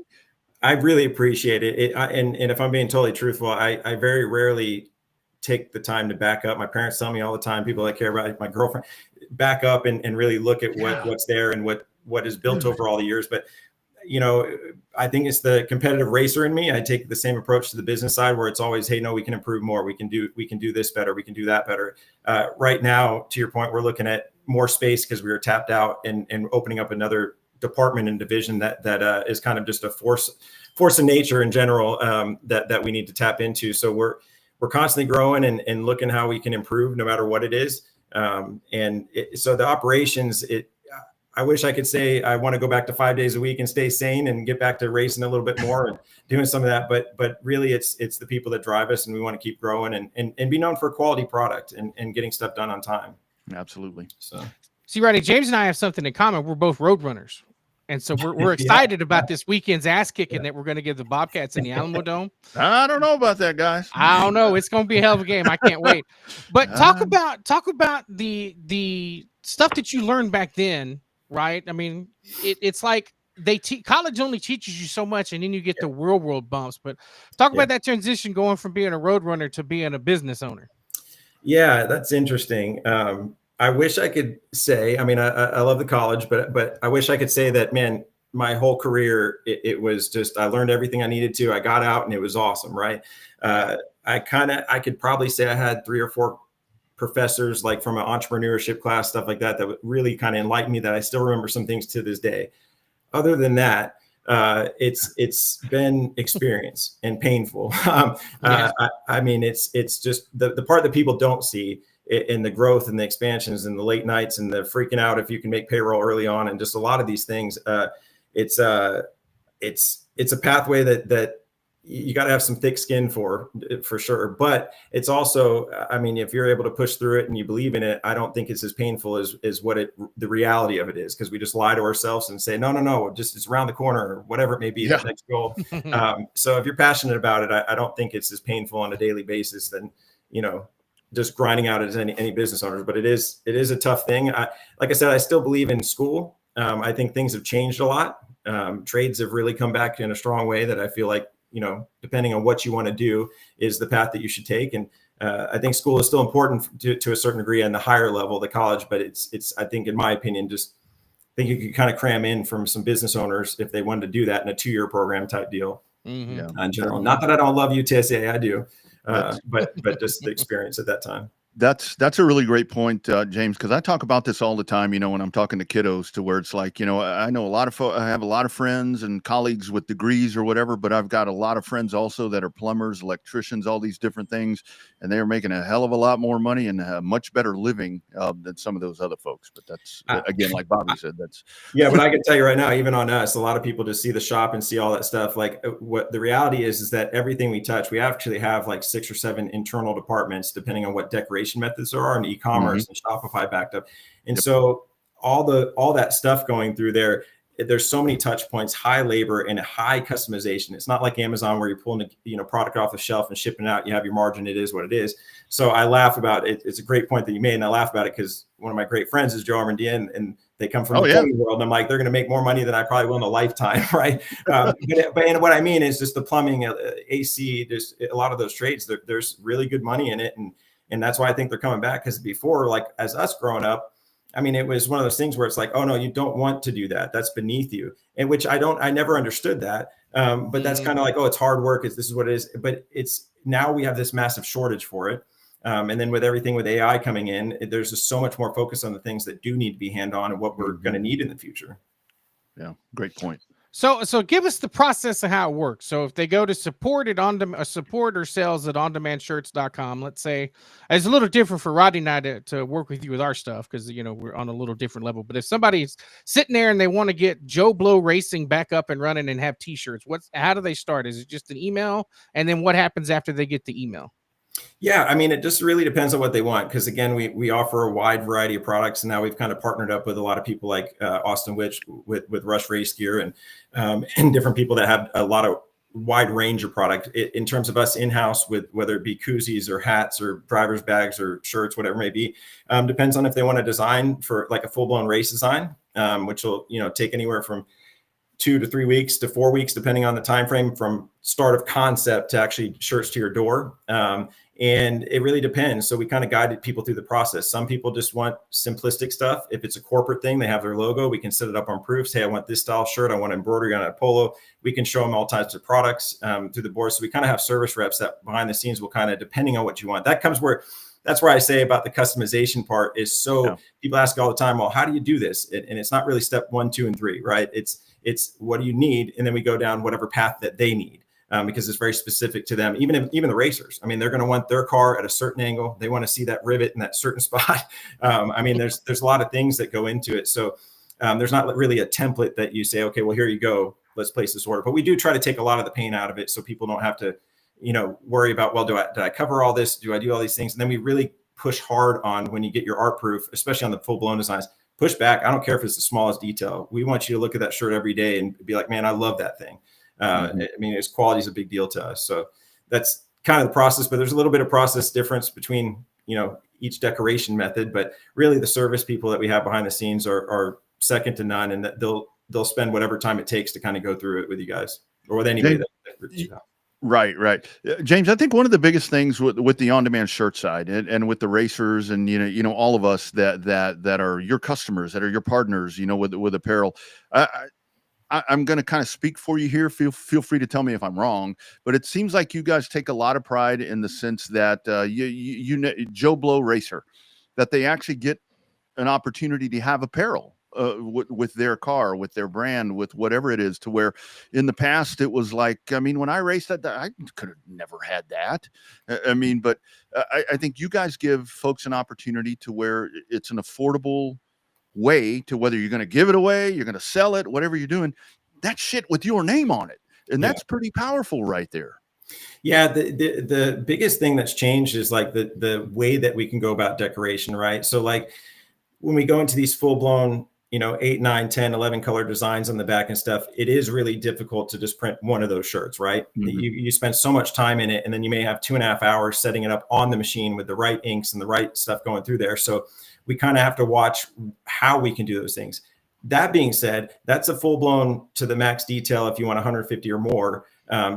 D: I really appreciate it. And if I'm being totally truthful, I very rarely take the time to back up. My parents tell me all the time, people that care about it, my girlfriend, back up and really look at what's there and what is built over all the years. But I think it's the competitive racer in me. I take the same approach to the business side, where it's always, hey, no, we can improve more. We can do this better. We can do that better. Right now, to your point, we're looking at more space because we were tapped out and opening up another department and division that is kind of just a force of nature in general that we need to tap into. So we're constantly growing and looking how we can improve no matter what it is. So the operations, I wish I could say I want to go back to 5 days a week and stay sane and get back to racing a little bit more and doing some of that. But really it's the people that drive us, and we want to keep growing and be known for a quality product and getting stuff done on time.
C: Absolutely.
D: So
B: see, Rodney, James and I have something in common. We're both road runners. And so we're excited about this weekend's ass kicking that we're going to give the Bobcats in the Alamo Dome.
C: I don't know about that, guys.
B: I don't know. It's going to be a hell of a game. I can't wait. But talk about the stuff that you learned back then, right? It's like college only teaches you so much, and then you get the real world bumps. But talk about that transition going from being a road runner to being a business owner.
D: Yeah, that's interesting. I wish I could say, I love the college, but I wish I could say that, man, my whole career, it was just, I learned everything I needed to. I got out and it was awesome. Right. I could probably say I had 3 or 4 professors, like from an entrepreneurship class, stuff like that would really kind of enlighten me, that I still remember some things to this day. Other than that, it's been experience and painful. I mean, it's just the part that people don't see in the growth and the expansions and the late nights and the freaking out if you can make payroll early on, and just a lot of these things. It's a pathway that you got to have some thick skin for sure. But it's also, I mean, if you're able to push through it and you believe in it, I don't think it's as painful as what the reality of it is, because we just lie to ourselves and say, no, just it's around the corner or whatever it may be, that next goal. So if you're passionate about it, I don't think it's as painful on a daily basis than, just grinding out as any business owners. But it is a tough thing. Like I said, I still believe in school. I think things have changed a lot. Trades have really come back in a strong way that I feel like, depending on what you want to do, is the path that you should take. And I think school is still important to a certain degree on the higher level, the college. But it's I think, in my opinion, I think you could kind of cram in from some business owners if they wanted to do that in a 2-year program type deal. In general. Not that I don't love UTSA, I do. But just the experience at that time.
C: That's a really great point, James, because I talk about this all the time, when I'm talking to kiddos, to where it's like, I know I have a lot of friends and colleagues with degrees or whatever, but I've got a lot of friends also that are plumbers, electricians, all these different things, and they're making a hell of a lot more money and a much better living than some of those other folks. But that's, again, like Bobby said, that's.
D: Yeah, but I can tell you right now, even on us, a lot of people just see the shop and see all that stuff. Like, what the reality is that everything we touch, we actually have like 6 or 7 internal departments, depending on what decoration methods there are, and e-commerce and Shopify backed up. And so all that stuff going through there's so many touch points, high labor and a high customization. It's not like Amazon where you're pulling product off the shelf and shipping it out. You have your margin. It is what it is. So I laugh about it. It's a great point that you made, and I laugh about it because one of my great friends is Joe Armandia, and they come from the plumbing world. And I'm like, they're going to make more money than I probably will in a lifetime, right? But what I mean is just the plumbing, AC, there's a lot of those trades. There's really good money in it, and that's why I think they're coming back. Because before, like as us growing up, I mean, it was one of those things where it's like, oh no, you don't want to do that. That's beneath you. And which I never understood that. But that's kind of like, oh, it's hard work. This is what it is. But it's now we have this massive shortage for it. And then with everything with AI coming in, there's just so much more focus on the things that do need to be hand-on and what we're going to need in the future.
C: Yeah, great point.
B: So give us the process of how it works. So if they go to support or sales at ondemandshirts.com, let's say, it's a little different for Rodney and I to work with you with our stuff because, we're on a little different level. But if somebody's sitting there and they want to get Joe Blow Racing back up and running and have T-shirts, how do they start? Is it just an email? And then what happens after they get the email?
D: Yeah, I mean, it just really depends on what they want. Because again, we offer a wide variety of products, and now we've kind of partnered up with a lot of people like Austin Witch with RUSS race gear and different people that have a lot of wide range of product in terms of us in-house, with whether it be koozies or hats or driver's bags or shirts, whatever it may be. Depends on if they want to design for like a full-blown race design, which will take anywhere from 2 to 3 weeks to 4 weeks, depending on the time frame from start of concept to actually shirts to your door. And it really depends. So we kind of guided people through the process. Some people just want simplistic stuff. If it's a corporate thing, they have their logo. We can set it up on proofs. Hey, I want this style shirt. I want embroidery on a polo. We can show them all types of products through the board. So we kind of have service reps that behind the scenes will kind of, depending on what you want. That's where I say about the customization part is people ask all the time, well, how do you do this? And it's not really step 1, 2, and 3, right? It's what do you need? And then we go down whatever path that they need. Because it's very specific to them. Even the racers, I mean, they're going to want their car at a certain angle. They want to see that rivet in that certain spot. I mean, there's a lot of things that go into it. So there's not really a template that you say, okay, well, here you go. Let's place this order. But we do try to take a lot of the pain out of it, so people don't have to, worry about, well, did I cover all this? Do I do all these things? And then we really push hard on when you get your art proof, especially on the full blown designs. Push back. I don't care if it's the smallest detail. We want you to look at that shirt every day and be like, man, I love that thing. I mean, its quality is a big deal to us. So that's kind of the process, but there's a little bit of process difference between, each decoration method, but really the service people that we have behind the scenes are second to none. And that they'll spend whatever time it takes to kind of go through it with you guys or with anybody that
C: Right. James, I think one of the biggest things with the on-demand shirt side and with the racers and, all of us that are your customers, that are your partners, with apparel, I'm going to kind of speak for you here. Feel free to tell me if I'm wrong, but it seems like you guys take a lot of pride in the sense that Joe Blow Racer, that they actually get an opportunity to have apparel with their car, with their brand, with whatever it is, to where in the past it was like, I mean, when I raced that, I could have never had that. I mean, but I think you guys give folks an opportunity to where it's an affordable way to, whether you're going to give it away, you're going to sell it, whatever you're doing, that shit with your name on it. And that's pretty powerful right there.
D: Yeah, the biggest thing that's changed is like the way that we can go about decoration, right? So like when we go into these full blown, 8, 9, 10, 11 color designs on the back and stuff, it is really difficult to just print one of those shirts, right? Mm-hmm. You spend so much time in it, and then you may have 2.5 hours setting it up on the machine with the right inks and the right stuff going through there. So we kind of have to watch how we can do those things. That being said, that's a full blown to the max detail. If you want 150 or more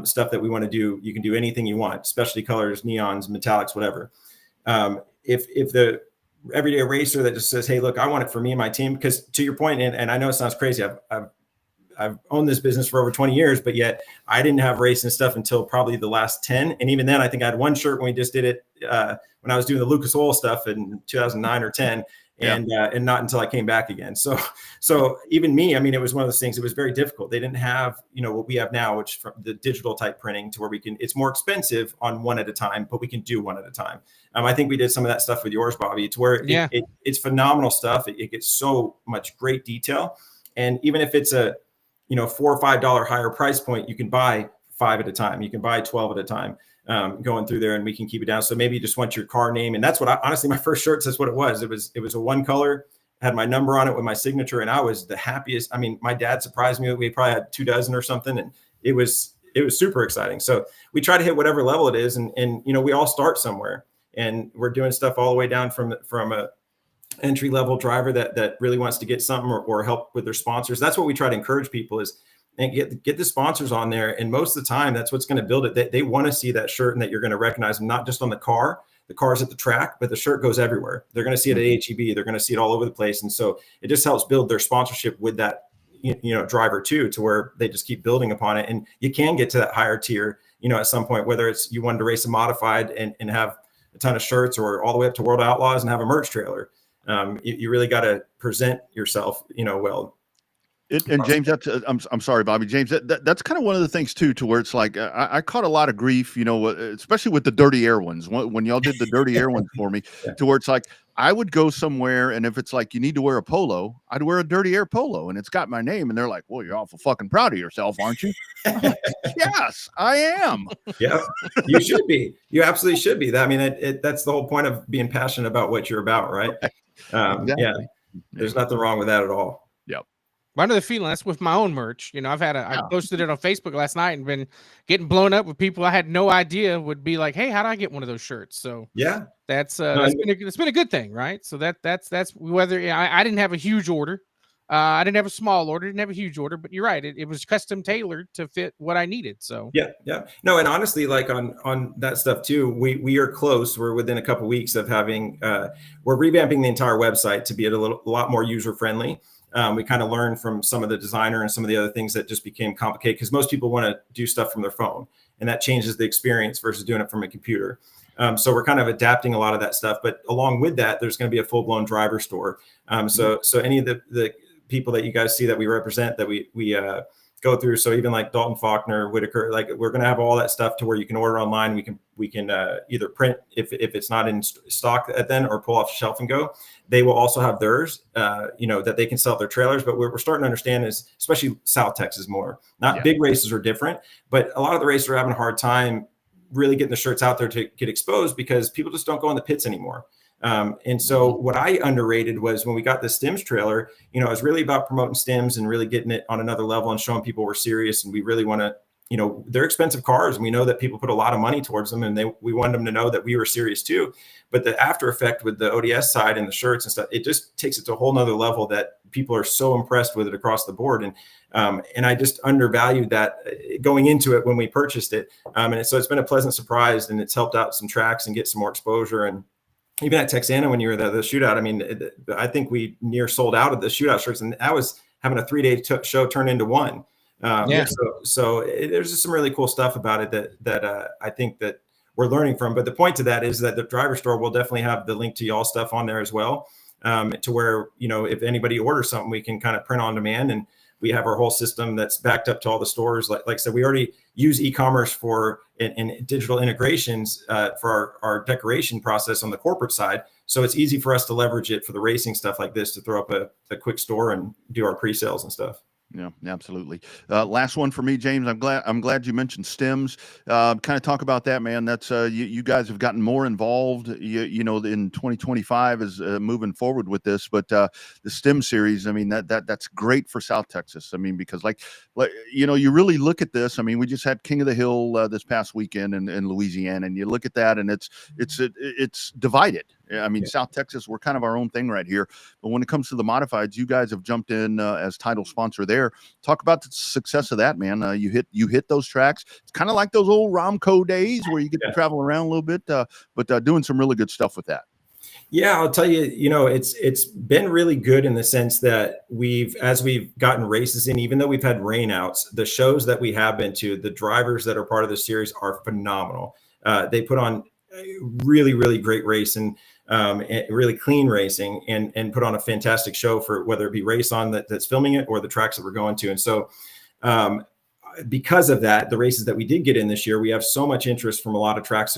D: stuff that we want to do, you can do anything you want, specialty colors, neons, metallics, whatever. If the everyday racer that just says, hey, look, I want it for me and my team, because to your point, and I know it sounds crazy, I've owned this business for over 20 years, but yet I didn't have racing stuff until probably the last 10. And even then, I think I had one shirt when we just did it when I was doing the Lucas Oil stuff in 2009 or 10. And not until I came back again. So even me, I mean, it was one of those things. It was very difficult. They didn't have, what we have now, which from the digital type printing, to where it's more expensive on one at a time, but we can do one at a time. I think we did some of that stuff with yours, Bobby, to where it's phenomenal stuff. It gets so much great detail. And even if it's a, $4 or $5 higher price point, you can buy 5 at a time. You can buy 12 at a time. Going through there, and we can keep it down. So maybe you just want your car name. And that's what honestly, my first shirts, that's what it was. It was a one color, had my number on it with my signature. And I was the happiest. I mean, my dad surprised me. We probably had 2 dozen or something. And it was super exciting. So we try to hit whatever level it is. And we all start somewhere, and we're doing stuff all the way down from a entry level driver that really wants to get something or help with their sponsors. That's what we try to encourage people is, and get the sponsors on there. And most of the time, that's what's going to build it. They want to see that shirt, and that you're going to recognize them, not just on the car's at the track, but the shirt goes everywhere. They're going to see it at HEB. They're going to see it all over the place. And so it just helps build their sponsorship with that, driver too, to where they just keep building upon it. And you can get to that higher tier, at some point, whether it's you wanted to race a modified and have a ton of shirts, or all the way up to World Outlaws and have a merch trailer. You really got to present yourself, well.
C: And James, that's I'm sorry, Bobby. James, that's kind of one of the things too, to where it's like I caught a lot of grief, especially with the dirty air ones when y'all did the dirty air ones for me, to where it's like I would go somewhere, and if it's like you need to wear a polo, I'd wear a dirty air polo, and it's got my name, and they're like, "Well, you're awful fucking proud of yourself, aren't you?" Yes, I am.
D: Yeah, you should be. You absolutely should be. I mean, that's the whole point of being passionate about what you're about, right? Exactly. Yeah, there's nothing wrong with that at all.
B: I know the feeling. That's with my own merch. I posted it on Facebook last night and been getting blown up with people I had no idea would be like, "Hey, how do I get one of those shirts?" So that's been a good thing, right? So that's whether I didn't have a huge order, I didn't have a small order, didn't have a huge order, but you're right, it was custom tailored to fit what I needed. So
D: no, and honestly, like on that stuff too, we are close. We're within a couple of weeks of having we're revamping the entire website to be a lot more user friendly. We kind of learned from some of the designer and some of the other things that just became complicated, because most people want to do stuff from their phone, and that changes the experience versus doing it from a computer. So we're kind of adapting a lot of that stuff. But along with that, there's going to be a full-blown driver store. So any of the people that you guys see that we represent, that we go through, so even like Dalton Faulkner, Whitaker, like we're going to have all that stuff to where you can order online. We can either print if it's not in stock then, or pull off the shelf and go. They will also have theirs, that they can sell at their trailers. But we're starting to understand is, especially South Texas more, big races are different, but a lot of the races are having a hard time really getting the shirts out there to get exposed, because people just don't go in the pits anymore. And so what I underrated was when we got the Stims trailer, it was really about promoting Stims and really getting it on another level and showing people we're serious. And we really want to, they're expensive cars, and we know that people put a lot of money towards them, and we wanted them to know that we were serious too. But the after effect with the ODS side and the shirts and stuff, it just takes it to a whole nother level that people are so impressed with it across the board. And I just undervalued that going into it when we purchased it. So it's been a pleasant surprise, and it's helped out some tracks and get some more exposure. And even at Texana, when you were there, the shootout, I mean, I think we near sold out of the shootout shirts, and that was having a 3-day show turn into one. So there's just some really cool stuff about it that I think that we're learning from. But the point to that is that the driver store will definitely have the link to y'all stuff on there as well. to where, if anybody orders something, we can kind of print on demand, and we have our whole system that's backed up to all the stores. Like I said, we already use e-commerce for and digital integrations for our decoration process on the corporate side. So it's easy for us to leverage it for the racing stuff like this, to throw up a quick store and do our pre-sales and stuff.
C: Yeah, absolutely. Last one for me, James. I'm glad you mentioned stems. Kind of talk about that, man. That's you guys have gotten more involved. You know, in 2025 is moving forward with this, but the STEM series. I mean, that's great for South Texas. I mean, because like you really look at this. I mean, we just had King of the Hill this past weekend in Louisiana, and you look at that, and it's divided. I mean, South Texas, we're kind of our own thing right here. But when it comes to the modifieds, you guys have jumped in as title sponsor there. Talk about the success of that, man. You hit those tracks. It's kind of like those old Romco days where you get to travel around a little bit, but doing some really good stuff with that.
D: Yeah, I'll tell you, it's been really good in the sense that as we've gotten races in, even though we've had rainouts, the shows that we have been to, the drivers that are part of the series are phenomenal. They put on really, really great racing. Really clean racing, and put on a fantastic show for whether it be Race On that's filming it or the tracks that we're going to. And so because of that, the races that we did get in this year, we have so much interest from a lot of tracks,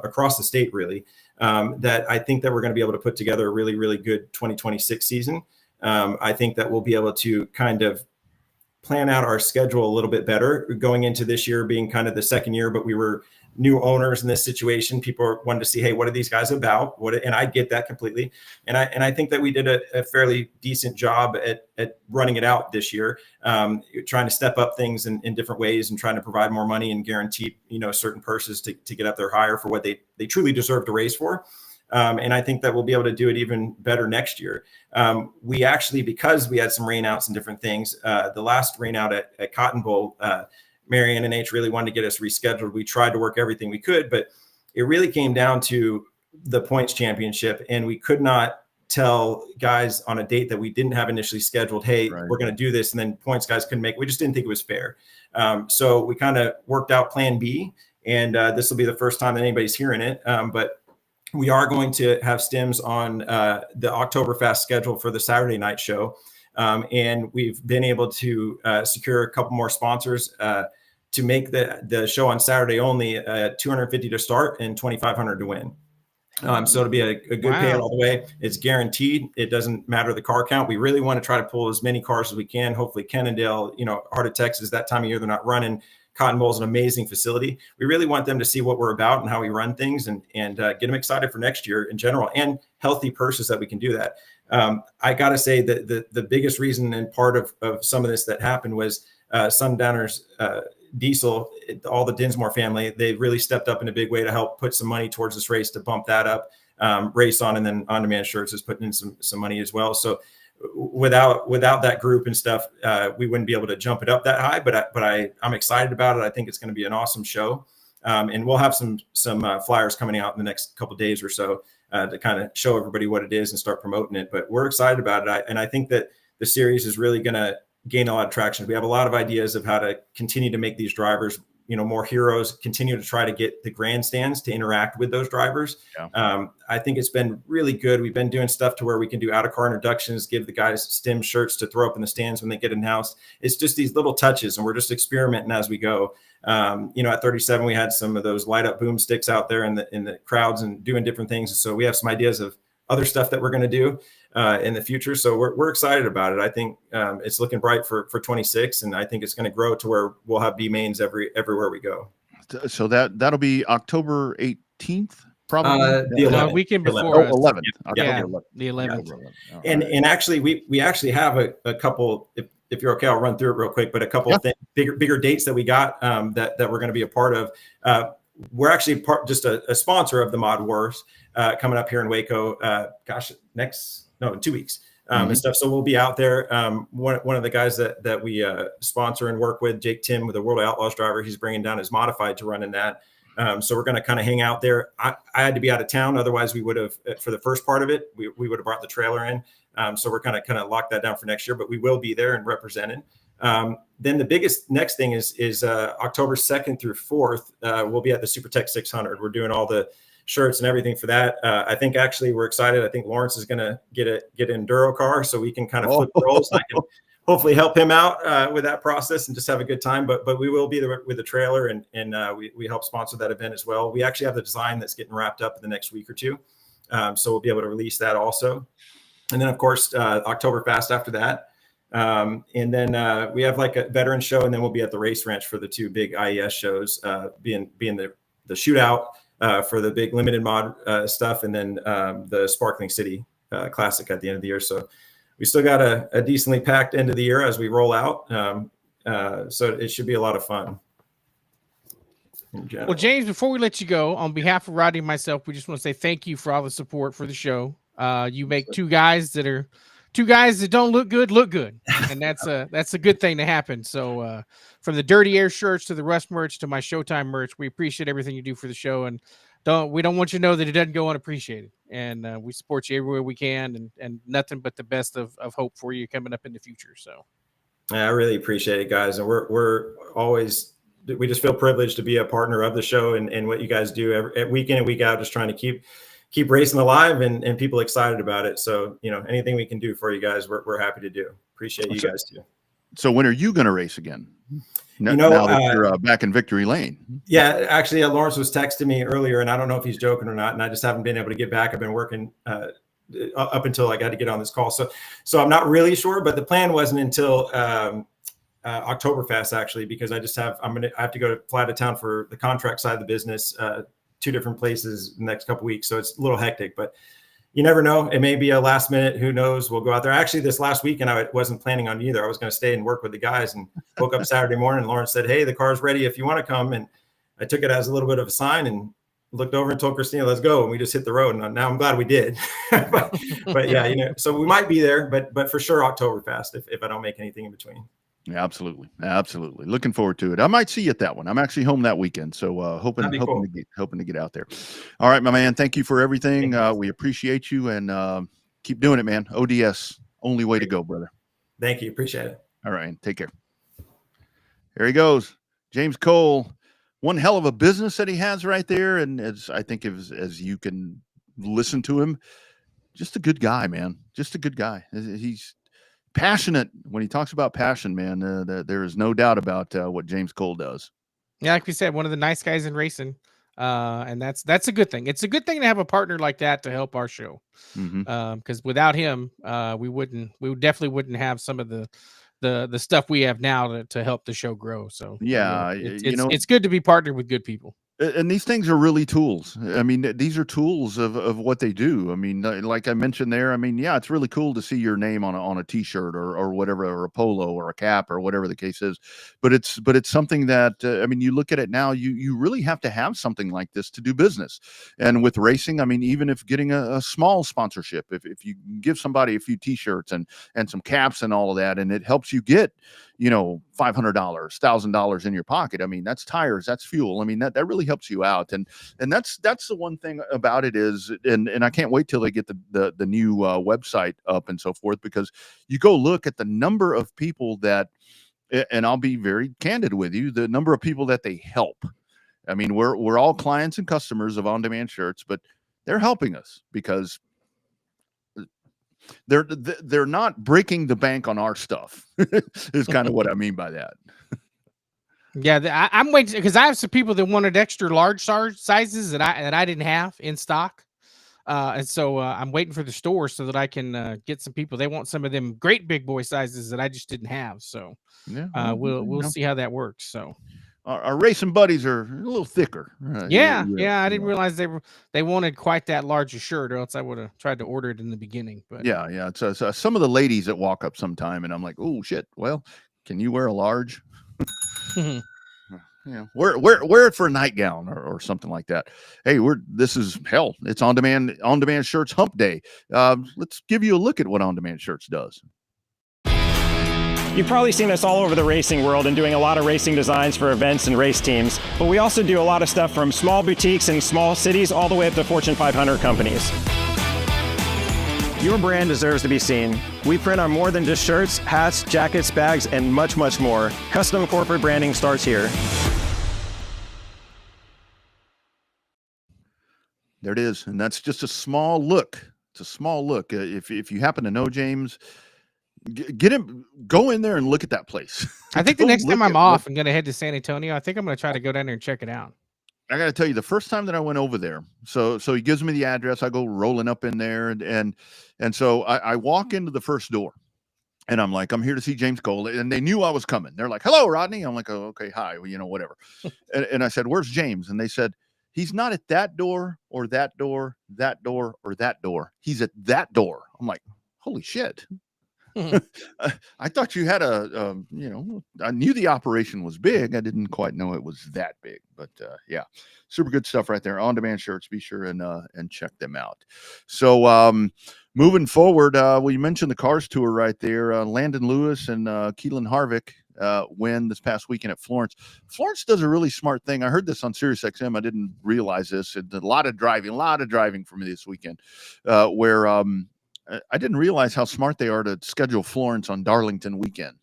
D: across the state, really, that I think that we're going to be able to put together a really, really good 2026 season. I think that we'll be able to kind of plan out our schedule a little bit better going into this year, being kind of the second year, but we were new owners in this situation. People wanted to see, hey, what are these guys about? And I get that completely. And I think that we did a fairly decent job at running it out this year, trying to step up things in different ways and trying to provide more money and guarantee, certain purses to get up there higher for what they truly deserve to race for. And I think that we'll be able to do it even better next year. We actually, because we had some rainouts and different things, the last rainout at Cotton Bowl, Marianne and H really wanted to get us rescheduled. We tried to work everything we could, but it really came down to the points championship, and we could not tell guys on a date that we didn't have initially scheduled, hey, we're going to do this, and then points guys couldn't make it. We just didn't think it was fair. So we kind of worked out plan B, and this will be the first time that anybody's hearing it. But we are going to have stems on the Oktoberfest schedule for the Saturday night show. And we've been able to secure a couple more sponsors to make the show on Saturday only $250 to start and $2,500 to win. So it'll be a good payout all the way. It's guaranteed. It doesn't matter the car count. We really want to try to pull as many cars as we can. Hopefully Cannondale, Heart of Texas, that time of year they're not running. Cotton Bowl is an amazing facility. We really want them to see what we're about and how we run things, and get them excited for next year in general, and healthy purses that we can do that. I got to say that the biggest reason and part of some of this that happened was Sundowners Diesel, all the Dinsmore family, they really stepped up in a big way to help put some money towards this race to bump that up. Race On, and then On Demand Shirts is putting in some money as well. So without that group and stuff, we wouldn't be able to jump it up that high. But I'm excited about it. I think it's going to be an awesome show, and we'll have some flyers coming out in the next couple of days or so to kind of show everybody what it is and start promoting it. But we're excited about it, and I think that the series is really going to gain a lot of traction. We have a lot of ideas of how to continue to make these drivers, more heroes, continue to try to get the grandstands to interact with those drivers. Yeah. I think it's been really good. We've been doing stuff to where we can do out-of-car introductions, give the guys STEM shirts to throw up in the stands when they get announced. It's just these little touches, and we're just experimenting as we go. At 37, we had some of those light-up boomsticks out there in the crowds and doing different things. And so we have some ideas of other stuff that we're going to do in the future. So we're excited about it. I think it's looking bright for 26, and I think it's going to grow to where we'll have B mains everywhere we go.
C: So that'll be October 18th, probably
B: the 11th. Weekend before
C: 11th.
B: Yeah, the 11th.
D: Yeah. And actually, we actually have a couple. If you're okay, I'll run through it real quick. But a couple of bigger dates that we got that we're going to be a part of. We're actually just a sponsor of the Mod Wars coming up here in Waco. 2 weeks and stuff. So we'll be out there. One of the guys that we sponsor and work with, Jake Tim, with the World of Outlaws driver, he's bringing down his modified to run in that. So we're going to kind of hang out there. I had to be out of town. Otherwise we would have, for the first part of it, we would have brought the trailer in. So we're kind of locked that down for next year, but we will be there and represented. Then the next thing is October 2nd through 4th. We'll be at the SuperTech 600. We're doing all the shirts and everything for that. I think actually we're excited. I think Lawrence is going to get an enduro car so we can kind of flip roles. And I can hopefully help him out with that process and just have a good time. But we will be there with the trailer, and we help sponsor that event as well. We actually have the design that's getting wrapped up in the next week or two. So we'll be able to release that also. And then, of course, Oktoberfest after that. And then we have like a veteran show, and then we'll be at the Race Ranch for the 2 big IES shows, being the shootout for the big limited mod stuff, and then the Sparkling City Classic at the end of the year. So we still got a decently packed end of the year as we roll out. So it should be a lot of fun.
B: Well, James, before we let you go, on behalf of Rodney and myself, we just want to say thank you for all the support for the show. You make two guys that don't look good, and that's a good thing to happen. So from the Dirty Air shirts to the RUSS merch to my Showtime merch, we appreciate everything you do for the show, and we don't want you to know that it doesn't go unappreciated. And we support you everywhere we can, and nothing but the best of hope for you coming up in the future. So
D: yeah, I really appreciate it, guys, and we just feel privileged to be a partner of the show and what you guys do every week in and week out, just trying to keep racing alive and people excited about it. So, anything we can do for you guys, we're happy to do. Appreciate you guys too.
C: So when are you going to race again? Now that you're back in victory lane.
D: Yeah, actually, Lawrence was texting me earlier, and I don't know if he's joking or not. And I just haven't been able to get back. I've been working up until I got to get on this call. So I'm not really sure, but the plan wasn't until Oktoberfest, actually, because I have to fly to town for the contract side of the business, 2 different places the next couple of weeks. So it's a little hectic, but you never know. It may be a last minute. Who knows? We'll go out there. Actually, this last weekend, I wasn't planning on either. I was going to stay and work with the guys, and woke up Saturday morning and Lawrence said, "Hey, the car's ready if you want to come." And I took it as a little bit of a sign and looked over and told Christina, "Let's go." And we just hit the road. And now I'm glad we did. but yeah, so we might be there, but for sure Oktoberfest if I don't make anything in between.
C: Yeah, absolutely. Looking forward to it. I might see you at that one. I'm actually home that weekend, so hoping to get out there. All right, my man. Thank you for everything. We appreciate you, and keep doing it, man. ODS, only way to go, brother.
D: Thank you. Appreciate it.
C: All right, take care. There he goes, James Cole. One hell of a business that he has right there, and as you can listen to him, just a good guy, man. Just a good guy. He's passionate. When he talks about passion, man, there is no doubt about what James Cole does.
B: Yeah, like we said, one of the nice guys in racing, and that's a good thing. It's a good thing to have a partner like that to help our show, because without him, we definitely wouldn't have some of the stuff we have now to help the show grow. So
C: yeah,
B: it's good to be partnered with good people.
C: And these things are really tools. I mean, these are tools of what they do. I mean, like I mentioned there, I mean, yeah, it's really cool to see your name on a t-shirt or whatever, or a polo or a cap or whatever the case is. But it's something that, I mean, you look at it now, you really have to have something like this to do business. And with racing, I mean, even if getting a small sponsorship, if you give somebody a few t-shirts and some caps and all of that, and it helps you get, $500, $1,000 in your pocket. I mean, that's tires, that's fuel. I mean, that really helps you out. And that's the one thing about it is, and I can't wait till they get the new website up and so forth, because you go look at the number of people that, and I'll be very candid with you, the number of people that they help. I mean, we're all clients and customers of On Demand Shirts, but they're helping us because they're not breaking the bank on our stuff is kind of what I mean by that.
B: Yeah, I'm waiting because I have some people that wanted extra large sizes that I didn't have in stock, and so I'm waiting for the store so that I can get some people. They want some of them great big boy sizes that I just didn't have. So yeah, we'll see how that works. So
C: our racing buddies are a little thicker.
B: Yeah. I didn't realize they wanted quite that large a shirt, or else I would have tried to order it in the beginning. But
C: yeah. So some of the ladies that walk up sometime, and I'm like, oh shit. Well, can you wear a large? Wear it for a nightgown or something like that. Hey, this is hell. It's on demand shirts hump day. Let's give you a look at what On Demand Shirts does.
E: You've probably seen us all over the racing world and doing a lot of racing designs for events and race teams, but we also do a lot of stuff from small boutiques in small cities all the way up to Fortune 500 companies. Your brand deserves to be seen. We print on more than just shirts, hats, jackets, bags, and much, much more. Custom corporate branding starts here.
C: There it is, and that's just a small look. It's a small look. If you happen to know James, get him. Go in there and look at that place.
B: I think the
C: Go
B: next time
C: look
B: I'm
C: at
B: off, I'm gonna head to San Antonio. I think I'm gonna try to go down there and check it out.
C: I got to tell you, the first time that I went over there, so he gives me the address. I go rolling up in there, and so I walk into the first door, and I'm like, I'm here to see James Cole, and they knew I was coming. They're like, "Hello, Rodney." I'm like, "Oh, okay, hi," well, whatever. and I said, "Where's James?" And they said, "He's not at that door or that door, that door or that door. He's at that door." I'm like, "Holy shit." I thought you had I knew the operation was big. I didn't quite know it was that big, but yeah, super good stuff right there. On-demand shirts. Be sure and check them out. So moving forward, well, you mentioned the Cars Tour right there. Landon Lewis and Keelan Harvick win this past weekend at Florence. Florence does a really smart thing. I heard this on SiriusXM. I didn't realize this. It did a lot of driving for me this weekend, where I didn't realize how smart they are to schedule Florence on Darlington weekend.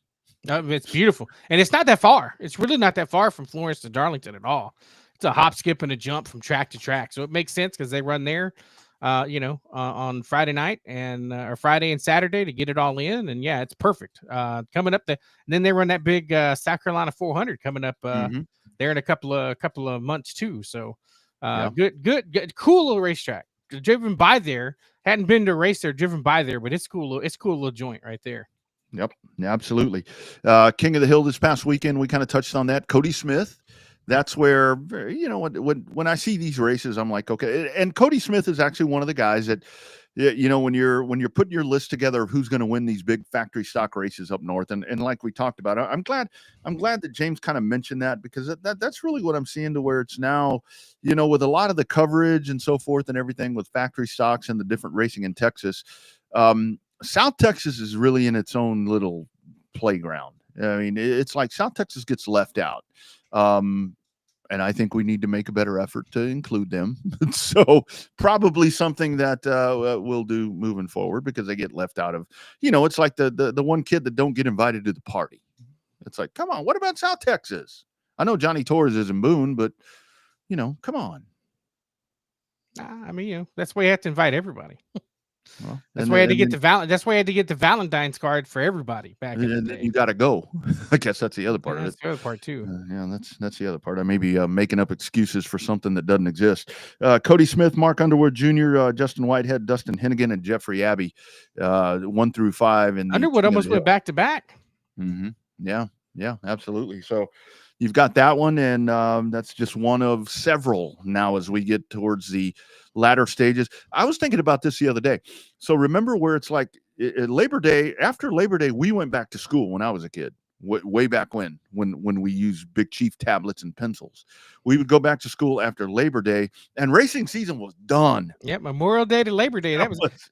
B: It's beautiful, and it's not that far. It's really not that far from Florence to Darlington at all. It's a hop, skip, and a jump from track to track, so it makes sense because they run there, on Friday night or Friday and Saturday to get it all in. And yeah, it's perfect. Coming up, and then they run that big South Carolina 400 coming up there in a couple of months too. So good, cool little racetrack. Driven by there. Hadn't been to a race there, driven by there, but it's cool. It's a cool little joint right there.
C: Yep, absolutely. King of the Hill this past weekend, we kind of touched on that. Cody Smith. That's where, when I see these races, I'm like, okay. And Cody Smith is actually one of the guys that, when you're putting your list together of who's going to win these big factory stock races up north, and like we talked about, I'm glad that James kind of mentioned that, because that's really what I'm seeing, to where it's now, with a lot of the coverage and so forth and everything with factory stocks and the different racing in Texas, South Texas is really in its own little playground. I mean, it's like South Texas gets left out. And I think we need to make a better effort to include them. So probably something that we'll do moving forward, because they get left out of, it's like the one kid that don't get invited to the party. It's like, come on, what about South Texas? I know Johnny Torres is in Boone, but come on.
B: I mean, that's why you have to invite everybody.
C: Well,
B: that's why I had to get That's why I had to get the Valentine's card for everybody back in the day.
C: You got to go. I guess that's the other part of it.
B: That's the other part too.
C: That's the other part. I may be making up excuses for something that doesn't exist. Cody Smith, Mark Underwood Jr., Justin Whitehead, Dustin Hennigan, and Jeffrey Abbey, 1 through 5. And
B: Underwood almost went back to back.
C: Mm-hmm. Yeah, absolutely. So you've got that one, and that's just one of several now as we get towards the latter stages. I was thinking about this the other day. So remember where it's like Labor Day, after Labor Day, we went back to school when I was a kid, way back when we used Big Chief tablets and pencils. We would go back to school after Labor Day, and racing season was done.
B: Yep, Memorial Day to Labor Day.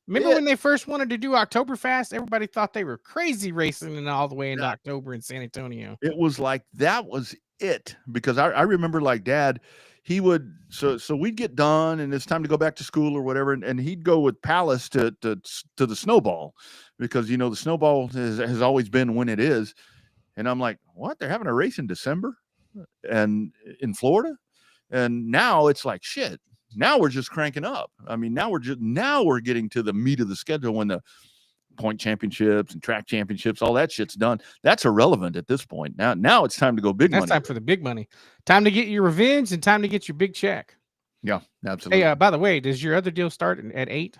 B: Remember when they first wanted to do Oktoberfest? Everybody thought they were crazy racing all the way into October in San Antonio.
C: It was like that was it, because I remember, like, Dad, he would so we'd get done and it's time to go back to school or whatever, and he'd go with Palace to the snowball, because the snowball has always been when it is. And I'm like, what? They're having a race in December and in Florida? And now it's like, shit. Now we're just cranking up. I mean, now we're getting to the meat of the schedule, when the point championships and track championships, all that shit's done. That's irrelevant at this point. Now it's time to go big money.
B: That's time for the big money. Time to get your revenge and time to get your big check.
C: Yeah, absolutely.
B: Hey, by the way, does your other deal start at 8?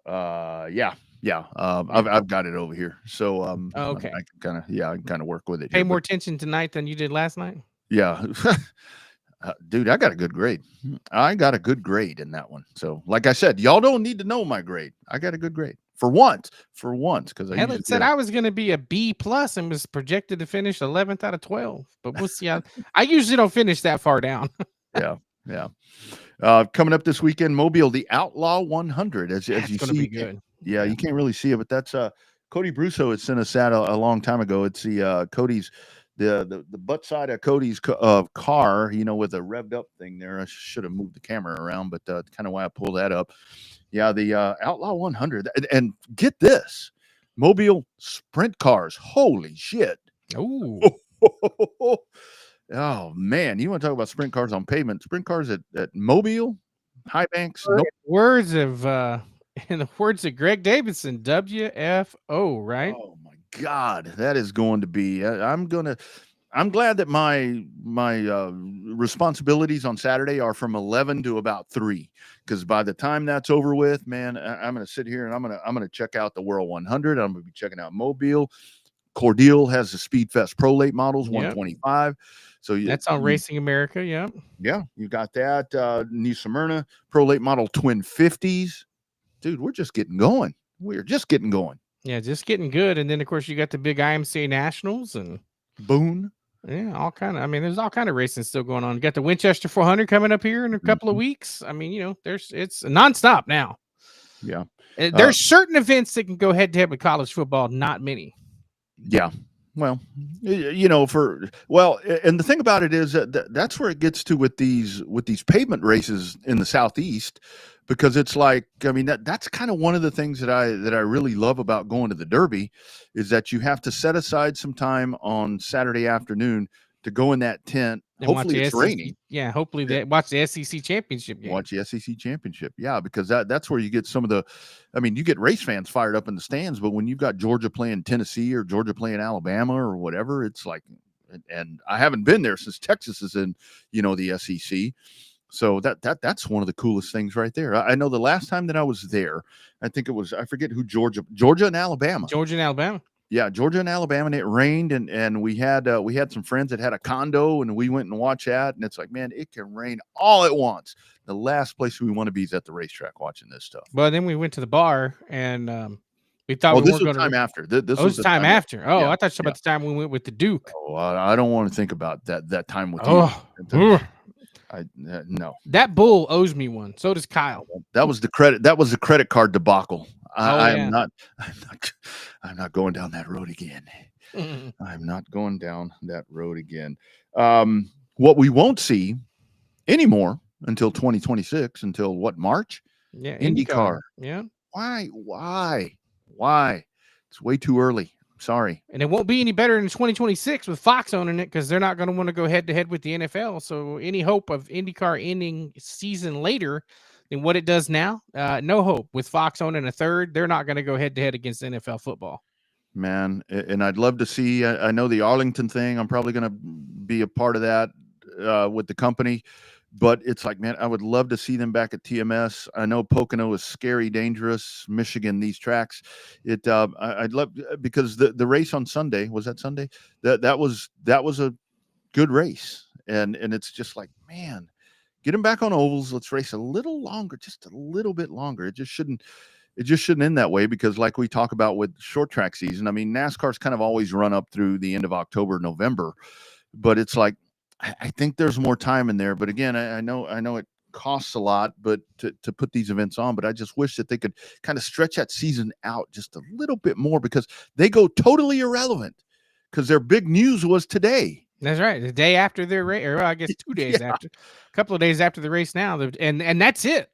C: Yeah. I've got it over here. So
B: okay.
C: I can kind of work with it.
B: Pay more attention tonight than you did last night.
C: Yeah. Dude, I got a good grade. I got a good grade in that one. So, like I said, y'all don't need to know my grade. I got a good grade for once, because
B: it said I was going to be a B+ and was projected to finish 11th out of 12. But we'll see. I usually don't finish that far down.
C: Yeah. Coming up this weekend, Mobile, the Outlaw 100. As you see,
B: be good.
C: Yeah, you can't really see it, but that's Cody Brusso had sent us that a long time ago. It's the Cody's the butt side of Cody's car, with a revved up thing there. I should have moved the camera around, but kind of why I pulled that up. Yeah, the Outlaw 100. And get this, Mobile sprint cars. Holy shit.
B: Ooh.
C: Oh, man. You want to talk about sprint cars on pavement? Sprint cars at Mobile? High banks. Nope.
B: Words of in the words of Greg Davidson, WFO, right?
C: Oh my God, that is going to be. I'm glad that my responsibilities on Saturday are from 11 to about 3, because by the time that's over with, man, I'm going to sit here and I'm going to check out the World 100. I'm going to be checking out Mobile. Cordeal has the Speedfest Pro Late models, 125. So
B: that's on Racing America. Yeah,
C: you got that. New Smyrna Pro Late model twin 50s. Dude, we're just getting going. We're just getting going.
B: Yeah, just getting good. And then of course you got the big IMCA Nationals and
C: Boone.
B: Yeah, all kind of. I mean, there's all kind of racing still going on. You got the Winchester 400 coming up here in a couple of weeks. I mean, it's nonstop now.
C: Yeah,
B: there's certain events that can go head to head with college football. Not many.
C: Yeah, well, and the thing about it is that's where it gets to with these pavement races in the Southeast, because it's like, I mean, that's kind of one of the things that I really love about going to the Derby, is that you have to set aside some time on Saturday afternoon to go in that tent.
B: And
C: hopefully it's raining.
B: Yeah, hopefully they watch the SEC championship game.
C: Watch the SEC championship. Yeah, because that's where you get some of the, I mean, you get race fans fired up in the stands, but when you've got Georgia playing Tennessee or Georgia playing Alabama or whatever, it's like, and I haven't been there since Texas is in, the SEC. So that's one of the coolest things right there. I know the last time that I was there, I think it was, I forget who, Georgia and Alabama. Yeah, Georgia and Alabama, and it rained, and we had some friends that had a condo, and we went and watched that, and it's like, man, it can rain all at once. The last place we want to be is at the racetrack watching this stuff.
B: But then we went to the bar, and we thought
C: this was time after. This was the
B: time after. Oh,
C: yeah,
B: I thought about the time we went with the Duke.
C: Oh, I don't want to think about that time with you. No.
B: That bull owes me one. So does Kyle.
C: That was the credit card debacle. I'm not going down that road again. I'm not going down that road again. What we won't see anymore until 2026, until what, March?
B: Yeah,
C: IndyCar.
B: Yeah.
C: Why? It's way too early. Sorry.
B: And it won't be any better in 2026 with Fox owning it, because they're not going to want to go head to head with the NFL. So any hope of IndyCar ending season later than what it does now, no hope. With Fox owning a third, they're not going to go head to head against NFL football.
C: Man, and I'd love to see, I know the Arlington thing, I'm probably going to be a part of that with the company, but it's like, man, I would love to see them back at TMS. I know Pocono is scary, dangerous. Michigan, these tracks, I'd love, because the race on Sunday, was that Sunday? That was a good race. And it's just like, man, get them back on ovals. Let's race a little longer, just a little bit longer. It just shouldn't end that way, because like we talk about with short track season, I mean, NASCAR's kind of always run up through the end of October, November, but it's like, I think there's more time in there. But again, I know it costs a lot, but to put these events on, but I just wish that they could kind of stretch that season out just a little bit more, because they go totally irrelevant, because their big news was today.
B: That's right. The day after their race, or I guess 2 days after, a couple of days after the race now, and that's it.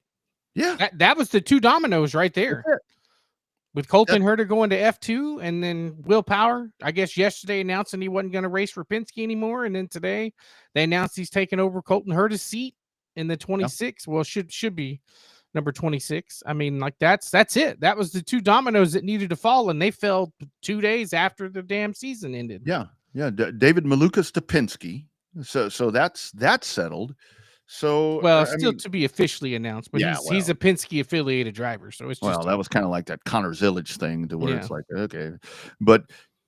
C: Yeah.
B: That was the two dominoes right there. With Colton Herter going to F2, and then Will Power, I guess yesterday announcing he wasn't going to race for Penske anymore, and then today they announced he's taking over Colton Herter's seat in the 26. Well, should be number 26. I mean, like that's it. That was the two dominoes that needed to fall, and they fell 2 days after the damn season ended.
C: Yeah. David Malukas to Penske, so that's settled. So,
B: well, still to be officially announced, but he's a Penske affiliated driver. So it's just,
C: that was kind of like that Connor Zillage thing, to where it's like, okay, but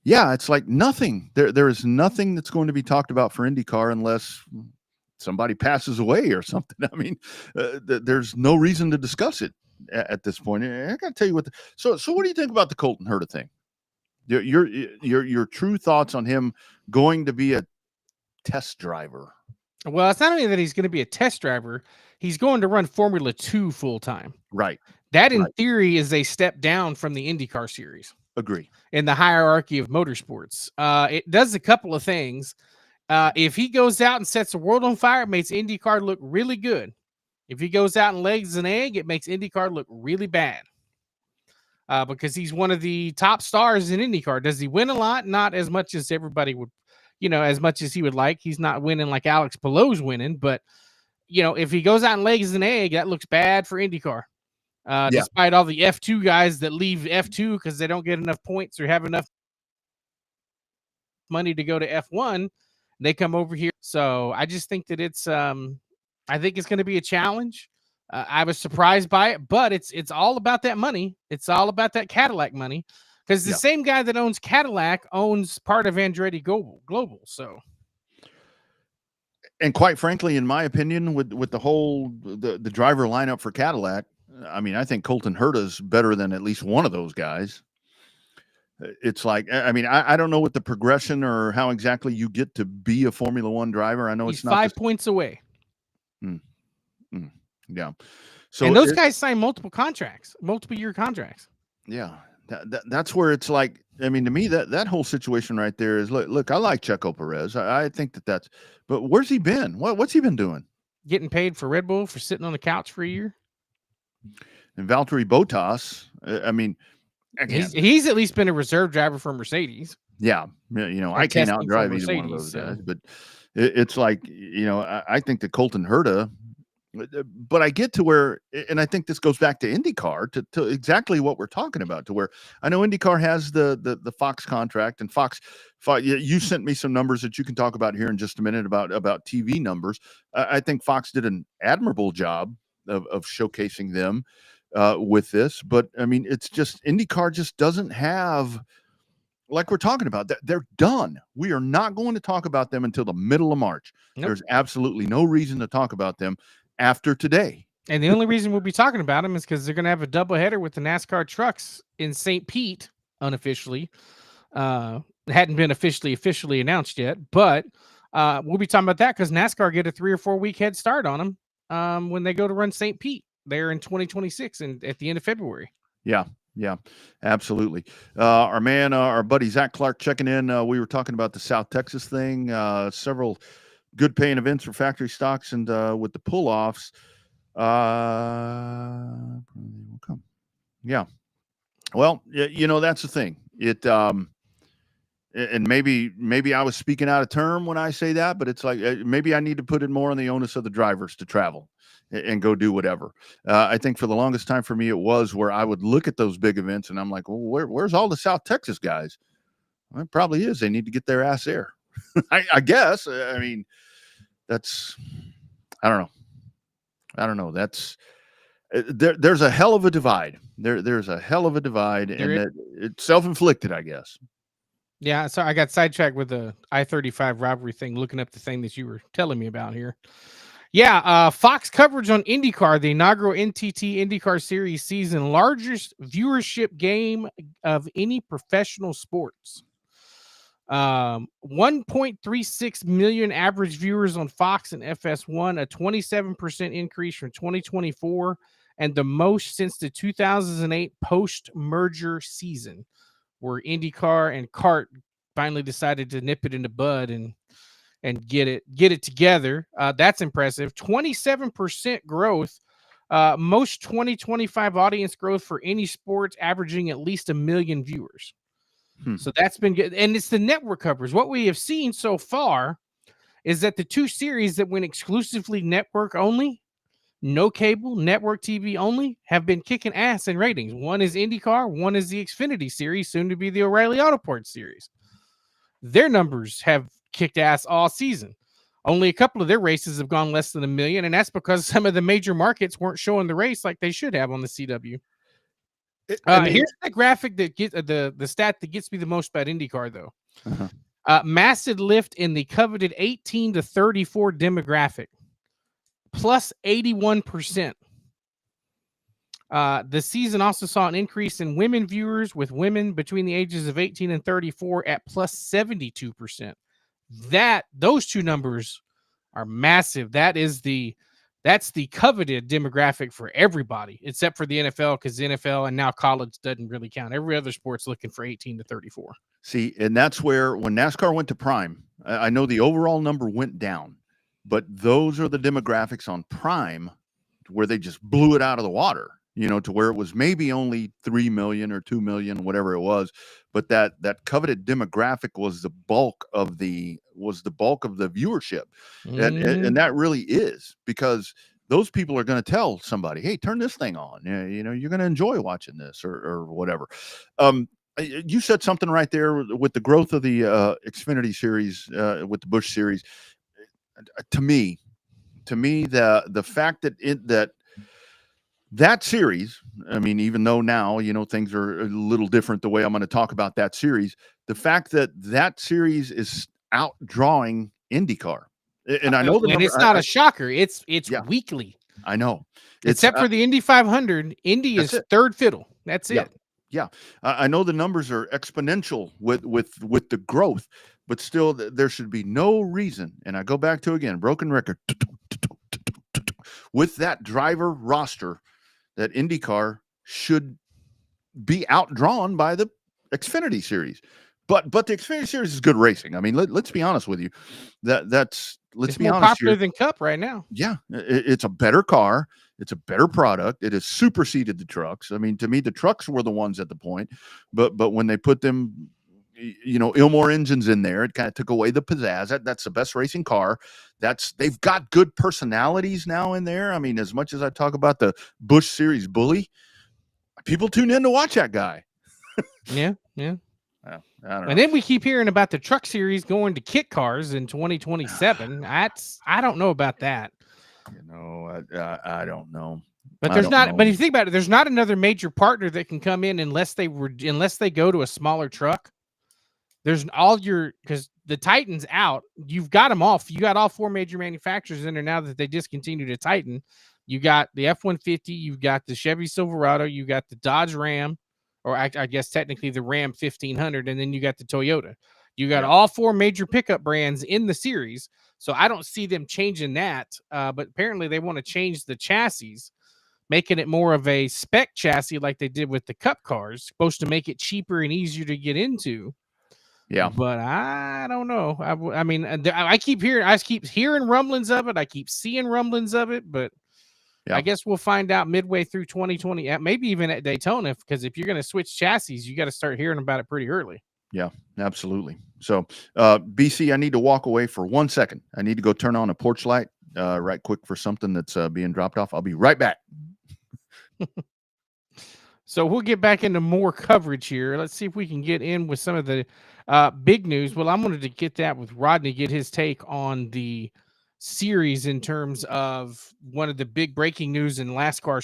C: yeah, it's like nothing. There is nothing that's going to be talked about for IndyCar unless somebody passes away or something. I mean, there's no reason to discuss it at this point. I got to tell you what. So what do you think about the Colton Herta thing? Your true thoughts on him going to be a test driver?
B: Well, it's not only that he's going to be a test driver, he's going to run Formula 2 full time.
C: Right.
B: That, in theory, is a step down from the IndyCar series.
C: Agree.
B: In the hierarchy of motorsports. It does a couple of things. If he goes out and sets the world on fire, it makes IndyCar look really good. If he goes out and lays an egg, it makes IndyCar look really bad. Because he's one of the top stars in IndyCar. Does he win a lot? Not as much as everybody would, as much as he would like. He's not winning like Alex Palou's winning, but if he goes out and lays an egg, that looks bad for IndyCar. Despite all the F2 guys that leave F2 because they don't get enough points or have enough money to go to F1, they come over here. So I just think that I think it's going to be a challenge. I was surprised by it, but it's all about that money. It's all about that Cadillac money, because the same guy that owns Cadillac owns part of Andretti Global. So,
C: and quite frankly, in my opinion, with the whole the driver lineup for Cadillac, I mean, I think Colton Herta's better than at least one of those guys. It's like, I mean, I don't know what the progression or how exactly you get to be a Formula One driver. I know
B: he's
C: it's not
B: 5 points away.
C: Yeah. So
B: and those guys sign multiple year contracts.
C: Yeah. That's where it's like, I mean, to me, that whole situation right there is, look, I like Checo Perez. I think but where's he been? What's he been doing?
B: Getting paid for Red Bull for sitting on the couch for a year.
C: And Valtteri Bottas, I mean,
B: again, he's at least been a reserve driver for Mercedes.
C: Yeah. I can't outdrive either one of those guys, but it's like, I think that Colton Herta, but I get to where, and I think this goes back to IndyCar to exactly what we're talking about, to where I know IndyCar has the Fox contract, and Fox, you sent me some numbers that you can talk about here in just a minute about TV numbers. I think Fox did an admirable job of showcasing them with this, but I mean, it's just IndyCar just doesn't have, like we're talking about, that they're done. We are not going to talk about them until the middle of March. Nope. There's absolutely no reason to talk about them after today.
B: And the only reason we'll be talking about them is because they're going to have a doubleheader with the NASCAR trucks in St. Pete, unofficially. It hadn't been officially announced yet, but we'll be talking about that because NASCAR get a 3 or 4 week head start on them when they go to run St. Pete there in 2026 and at the end of February.
C: Yeah, absolutely. Our buddy Zach Clark checking in. We were talking about the South Texas thing, several good paying events for factory stocks, and with the pull-offs, yeah. Well, that's the thing. It and maybe I was speaking out of term when I say that, but it's like maybe I need to put it more on the onus of the drivers to travel and go do whatever. I think for the longest time for me, it was where I would look at those big events and I'm like, well, where's all the South Texas guys? Well, it probably is. They need to get their ass there. I guess. I mean, I don't know. That's there's a hell of a divide. There's a hell of a divide, and it's self-inflicted, I guess.
B: Yeah. So I got sidetracked with the I-35 rivalry thing, looking up the thing that you were telling me about here. Yeah. Fox coverage on IndyCar, the inaugural NTT IndyCar Series season, largest viewership game of any professional sports. 1.36 million average viewers on Fox and FS1, a 27% increase from 2024, and the most since the 2008 post-merger season, where IndyCar and CART finally decided to nip it in the bud and get it together. That's impressive. 27% growth. Most 2025 audience growth for any sport, averaging at least 1 million viewers. So that's been good. And it's the network coverage. What we have seen so far is that the two series that went exclusively network only, no cable, network TV only, have been kicking ass in ratings. One is IndyCar, one is the Xfinity series, soon to be the O'Reilly Autoport series. Their numbers have kicked ass all season. Only a couple of their races have gone less than 1 million, and that's because some of the major markets weren't showing the race like they should have on the CW. Here's the graphic that gets the stat that gets me the most about IndyCar, though. Massive lift in the coveted 18 to 34 demographic, plus 81%. The season also saw an increase in women viewers, with women between the ages of 18 and 34 at plus 72%. Those two numbers are massive. That's the coveted demographic for everybody, except for the NFL, because the NFL and now college doesn't really count. Every other sport's looking for 18 to 34.
C: See, and that's where when NASCAR went to Prime, I know the overall number went down, but those are the demographics on Prime where they just blew it out of the water. to where it was maybe only 3 million or 2 million, whatever it was. But that coveted demographic was the bulk of the viewership. And that really is, because those people are going to tell somebody, hey, turn this thing on. You're going to enjoy watching this or whatever. You said something right there with the growth of the Xfinity series, with the Busch series. To me, the fact that series, I mean, even though now, things are a little different the way I'm going to talk about that series, the fact that series is outdrawing IndyCar. And I know
B: and it's not a shocker. It's weekly.
C: I know.
B: Except for the Indy 500, Indy is third fiddle. That's it.
C: Yeah. I know the numbers are exponential with the growth, but still there should be no reason. And I go back to, again, broken record, with that driver roster, that IndyCar should be outdrawn by the Xfinity series. But the Xfinity series is good racing. I mean, let's be honest with you. Let's be
B: more
C: honest
B: popular
C: here.
B: than Cup right now.
C: Yeah, it's a better car. It's a better product. It has superseded the trucks. I mean, to me, the trucks were the ones at the point, but when they put them, Ilmore engines in there, it kind of took away the pizzazz. That's the best racing car. They've got good personalities now in there. I mean, as much as I talk about the Busch Series bully, people tune in to watch that guy.
B: Yeah.
C: I don't know.
B: And then we keep hearing about the truck series going to kit cars in 2027. I don't know about that.
C: I don't know.
B: But there's not. But if you think about it, there's not another major partner that can come in unless they go to a smaller truck. There's because the Titan's out. You've got them off. You got all four major manufacturers in there now that they discontinued a Titan. You got the F-150. You've got the Chevy Silverado. You got the Dodge Ram, or I guess technically the Ram 1500, and then you got the Toyota. You got all four major pickup brands in the series. So I don't see them changing that. But apparently they want to change the chassis, making it more of a spec chassis like they did with the Cup cars, supposed to make it cheaper and easier to get into.
C: Yeah.
B: But I don't know. I mean, I keep hearing rumblings of it. I keep seeing rumblings of it, but I guess we'll find out midway through 2020, maybe even at Daytona, because if you're going to switch chassis, you got to start hearing about it pretty early.
C: Yeah, absolutely. So, BC, I need to walk away for 1 second. I need to go turn on a porch light right quick for something that's being dropped off. I'll be right back.
B: So we'll get back into more coverage here. Let's see if we can get in with some of the big news. Well, I wanted to get that with Rodney, get his take on the series in terms of one of the big breaking news in NASCAR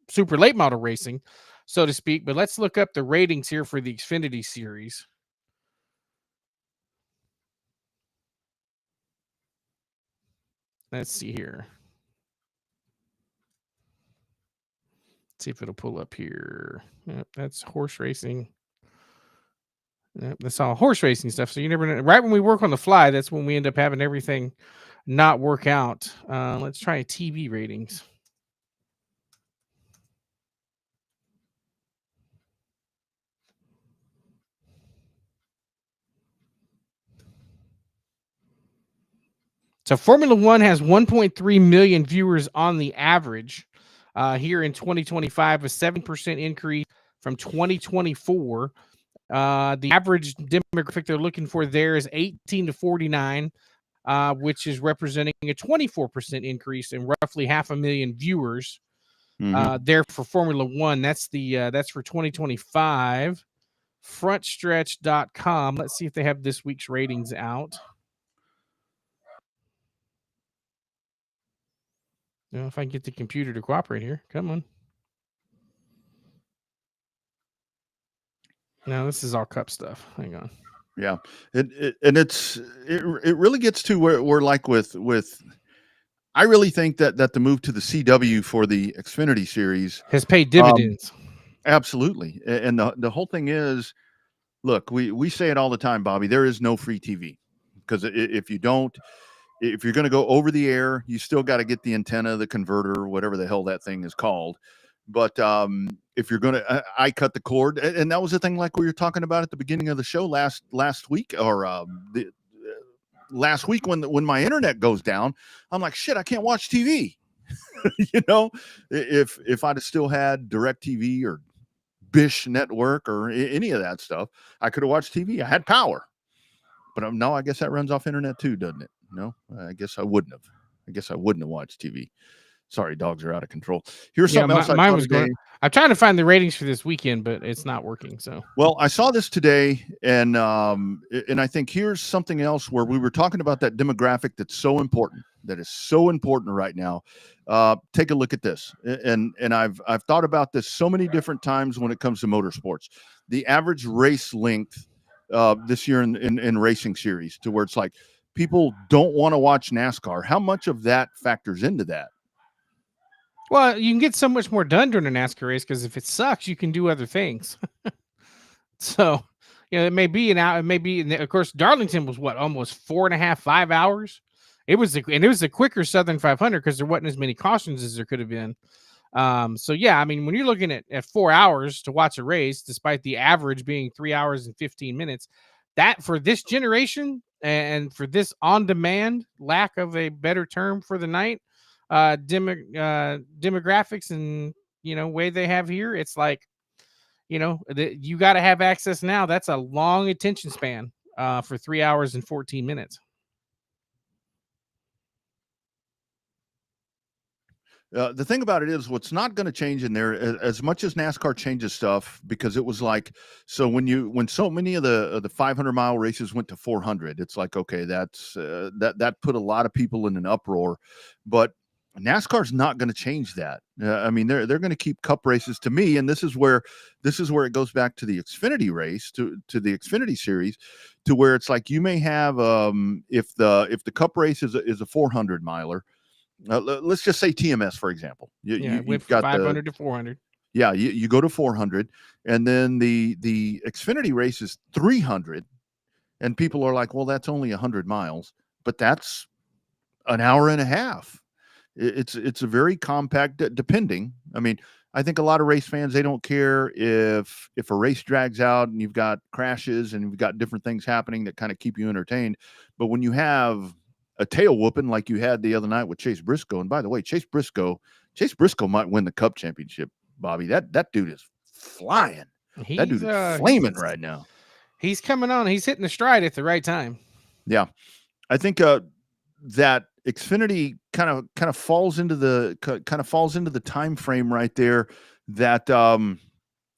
B: super late model racing, so to speak. But let's look up the ratings here for the Xfinity series. Let's see here. See if it'll pull up here. Yep, that's horse racing. Yep, that's all horse racing stuff. So you never know. Right when we work on the fly, that's when we end up having everything not work out. Let's try TV ratings. So Formula One has 1.3 million viewers on the average. Here in 2025, a 7% increase from 2024. The average demographic they're looking for there is 18 to 49, which is representing a 24% increase in roughly 500,000 viewers there for Formula One. That's for 2025. Frontstretch.com. Let's see if they have this week's ratings out. If I can get the computer to cooperate here. Come on. No, this is all Cup stuff. Hang on.
C: Yeah. It really gets to where we're like with I really think that the move to the CW for the Xfinity series
B: has paid dividends.
C: Absolutely. And the whole thing is, look, we say it all the time, Bobby, there is no free TV, because if you're going to go over the air, you still got to get the antenna, the converter, whatever the hell that thing is called. But if you're going to, I cut the cord, and that was the thing, like we were talking about at the beginning of the show last week, or last week when my internet goes down, I'm like, shit, I can't watch TV. You know, if I'd have still had DirecTV or Bish Network or any of that stuff, I could have watched TV. I had power. But no, I guess that runs off internet too, doesn't it? No, I guess I wouldn't have. I guess I wouldn't have watched TV. Sorry, dogs are out of control. Here's something else I
B: mine
C: saw
B: was
C: today.
B: going. I'm trying to find the ratings for this weekend, but it's not working. So,
C: Well, I saw this today, and I think here's something else where we were talking about that demographic that's so important, that is so important right now. Take a look at this, and I've thought about this so many different times when it comes to motorsports. The average race length this year in racing series, to where it's like people don't want to watch NASCAR. How much of that factors into that?
B: well, you can get so much more done during a NASCAR race because if it sucks, you can do other things. So, it may be an hour. It may be, and of course, Darlington was what, almost 4.5, 5 hours. It was a quicker Southern 500 because there wasn't as many cautions as there could have been. So yeah, I mean, when you're looking at 4 hours to watch a race, despite the average being 3 hours and 15 minutes, that for this generation and for this on-demand, lack of a better term for the night, demographics and way they have here, it's like, you got to have access now. That's a long attention span for 3 hours and 14 minutes.
C: The thing about it is, what's not going to change in there, as much as NASCAR changes stuff, because it was like, so when so many of the 500-mile races went to 400, it's like, okay, that's that put a lot of people in an uproar, but NASCAR's not going to change that. I mean, they're going to keep cup races, to me, and this is where it goes back to the Xfinity race, to the Xfinity series, to where it's like you may have if the cup race is a 400 miler. Let's just say TMS, for example.
B: You've got 500 to 400.
C: Yeah, you go to 400, and then the Xfinity race is 300, and people are like, well, that's only 100 miles, but that's an hour and a half. It's a very compact, depending. I mean, I think a lot of race fans, they don't care if a race drags out and you've got crashes and you've got different things happening that kind of keep you entertained. But when you have a tail whooping like you had the other night with Chase Briscoe, and by the way, Chase Briscoe might win the Cup championship, Bobby. That dude is flying. That dude is flaming right now.
B: He's coming on. He's hitting the stride at the right time.
C: Yeah, I think that Xfinity kind of falls into the time frame right there, that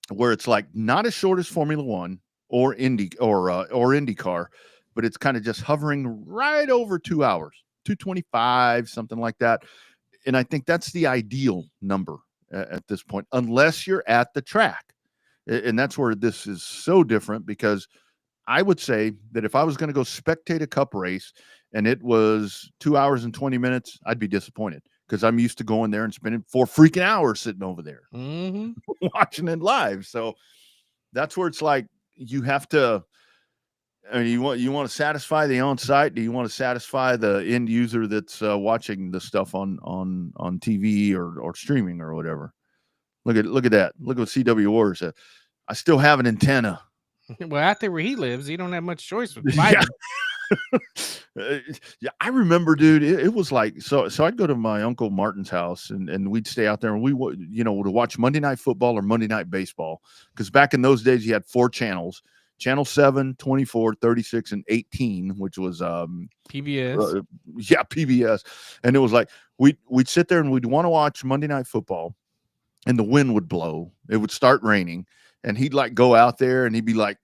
C: where it's like not as short as Formula One or IndyCar, but it's kind of just hovering right over 2 hours, 225, something like that. And I think that's the ideal number at this point, unless you're at the track. And that's where this is so different, because I would say that if I was going to go spectate a cup race and it was 2 hours and 20 minutes, I'd be disappointed, because I'm used to going there and spending 4 freaking hours sitting over there watching it live. So that's where it's like, you have to, I mean, you want to satisfy the on-site? Do you want to satisfy the end user that's watching the stuff on TV or streaming or whatever? Look at that. Look at what CW Wars said. I still have an antenna.
B: Well, out there where he lives, he don't have much choice with fiber.
C: Yeah, I remember, dude. It was like, so I'd go to my Uncle Martin's house and we'd stay out there and we would, to watch Monday Night Football or Monday Night Baseball, because back in those days you had 4 channels. Channel 7, 24, 36, and 18, which was
B: PBS.
C: PBS. And it was like we'd sit there and we'd want to watch Monday Night Football, and the wind would blow. It would start raining, and he'd like go out there and he'd be like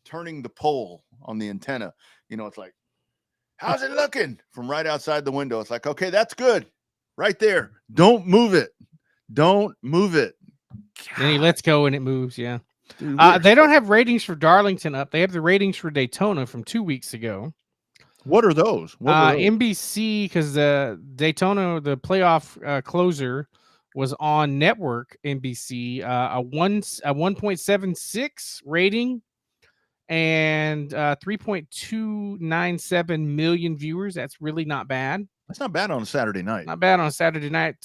C: turning the pole on the antenna. It's like, how's it looking from right outside the window? It's like, okay, that's good. Right there. Don't move it. Don't move it.
B: And he lets go and it moves. Yeah.
C: Dude,
B: they don't have ratings for Darlington up. They have the ratings for Daytona from 2 weeks ago.
C: What are those?
B: NBC, because the Daytona, the playoff closer, was on network NBC. A 1.76 rating and 3.297 million viewers. That's really not bad.
C: That's not bad on a Saturday night.
B: Not bad on a Saturday night.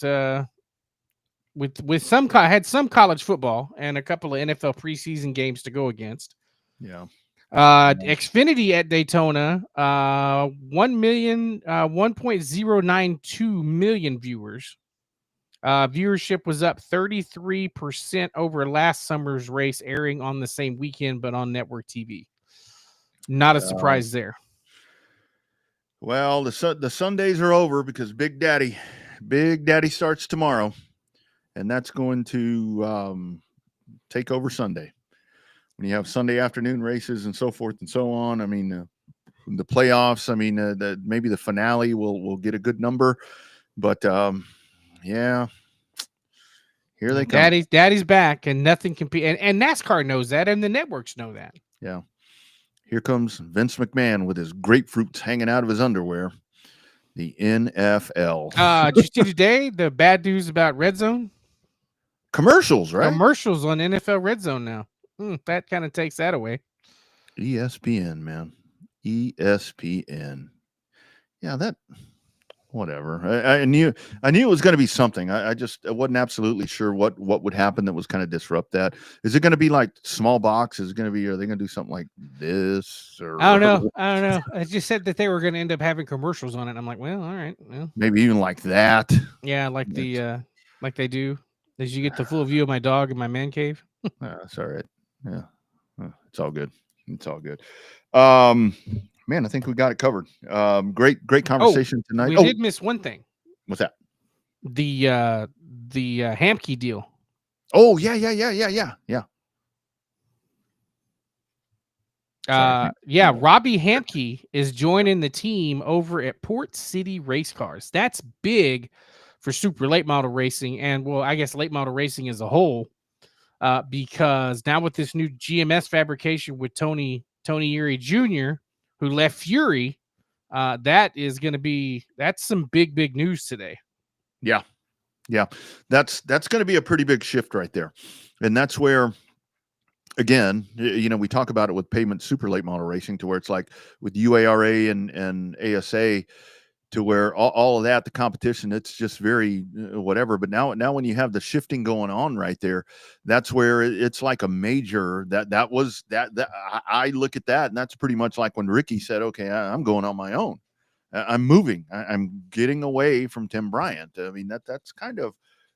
B: With some had some college football and a couple of NFL preseason games to go against.
C: Yeah.
B: Xfinity at Daytona, 1.092 million viewers. Viewership was up 33% over last summer's race, airing on the same weekend, but on network TV. Not a surprise there.
C: Well, the Sundays are over because Big Daddy starts tomorrow, and that's going to take over Sunday. When you have Sunday afternoon races and so forth and so on, I mean, the playoffs. I mean, maybe the finale will get a good number, but yeah, here they come.
B: Daddy's back, and nothing can be. And NASCAR knows that, and the networks know that.
C: Yeah. Here comes Vince McMahon with his grapefruits hanging out of his underwear. The NFL.
B: Did you see today the bad news about Red Zone?
C: Commercials, right?
B: Commercials on NFL Red Zone now. That kind of takes that away.
C: ESPN, man. ESPN. Yeah, that. Whatever. I knew it was going to be something. I wasn't absolutely sure what would happen that was kind of disrupt that. Is it going to be like small box? Are they going to do something like this? Or
B: I don't know. I just said that they were going to end up having commercials on it. I'm like, well, all right. Well,
C: maybe even like that.
B: Yeah, like like they do. Did you get the full view of my dog in my man cave?
C: That's all right. Yeah, it's all good. It's all good. Man, I think we got it covered. Great conversation tonight.
B: We did miss one thing.
C: What's that?
B: The Hamke deal.
C: Oh, yeah.
B: Robbie Hamke is joining the team over at Port City Race Cars. That's big for super late model racing, and well, I guess late model racing as a whole, because now with this new GMS fabrication with Tony Erie Jr., who left Fury, that's some big news today.
C: Yeah. That's going to be a pretty big shift right there. And that's where, again, we talk about it with pavement super late model racing, to where it's like with UARA and ASA, to where all of that, the competition, it's just very whatever. But now when you have the shifting going on right there, that's where it's like a major that I look at that, and that's pretty much like when Ricky said, okay, I'm going on my own. I'm moving. I'm getting away from Tim Bryant. I mean, that's kind of,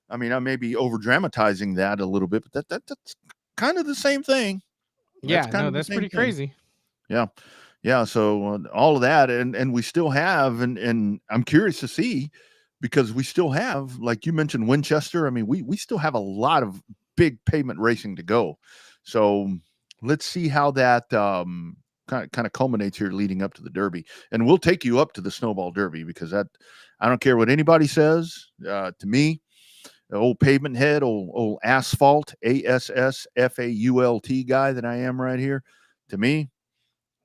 C: I may be over dramatizing that a little bit, but that's kind of the same thing.
B: That's pretty crazy.
C: Yeah. So all of that, and we still have, and I'm curious to see, because we still have, like you mentioned, Winchester. I mean, we still have a lot of big pavement racing to go. So let's see how that kind of culminates here leading up to the Derby. And we'll take you up to the Snowball Derby, because I don't care what anybody says. To me, the old pavement head, old asphalt, ASSFAULT guy that I am right here, to me,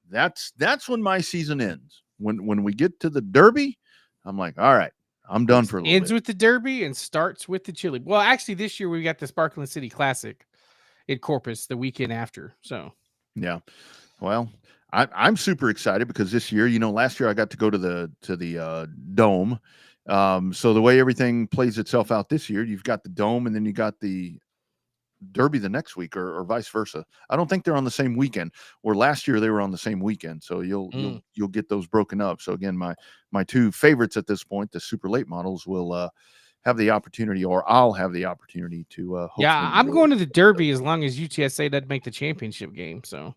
C: that's when my season ends. When we get to the Derby, I'm like, all right, I'm done for a little bit.
B: Ends with the Derby and starts with the Chili. Well, actually, this year we got the Sparkling City Classic in Corpus the weekend after. So,
C: yeah. Well, I'm super excited because this year, last year I got to go to the Dome. So the way everything plays itself out this year, you've got the Dome, and then you got the Derby the next week, or vice versa. I don't think they're on the same weekend, or last year they were on the same weekend. So you'll get those broken up. So again, my two favorites at this point, the super late models, will have the opportunity, or I'll have the opportunity to.
B: I'm going to the Derby as long as UTSA doesn't make the championship game. So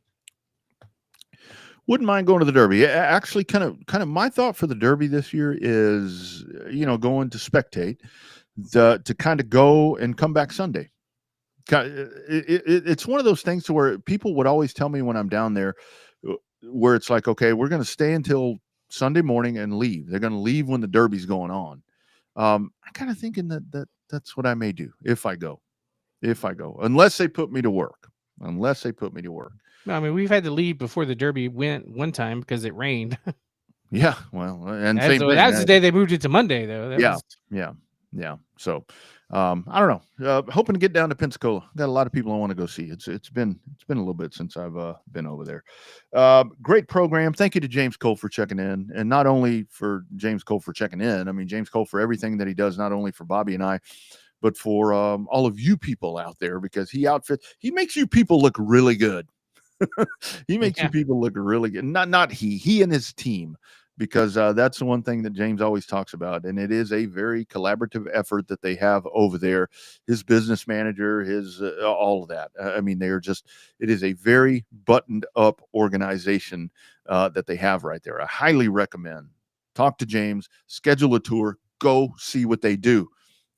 C: wouldn't mind going to the Derby. Actually, kind of my thought for the Derby this year is, going to spectate, to kind of go and come back Sunday. It's one of those things to where people would always tell me when I'm down there, where it's like, okay, we're going to stay until Sunday morning and leave. They're going to leave when the Derby's going on. I'm kind of thinking that's what I may do if I go, unless they put me to work.
B: No, I mean, we've had to leave before the Derby went one time because it rained.
C: Yeah, well, and
B: that was the day they moved it to Monday, though.
C: Yeah. So, I don't know. Hoping to get down to Pensacola. Got a lot of people I want to go see. It's been a little bit since I've been over there. Great program. Thank you to James Cole for checking in, and not only for James Cole for checking in. I mean, James Cole for everything that he does, not only for Bobby and I, but for all of you people out there, because he makes you people look really good. He makes you people look really good. Not he and his team. because that's the one thing that James always talks about. And it is a very collaborative effort that they have over there. His business manager, his all of that. I mean, it is a very buttoned up organization that they have right there. I highly recommend. Talk to James, schedule a tour, go see what they do,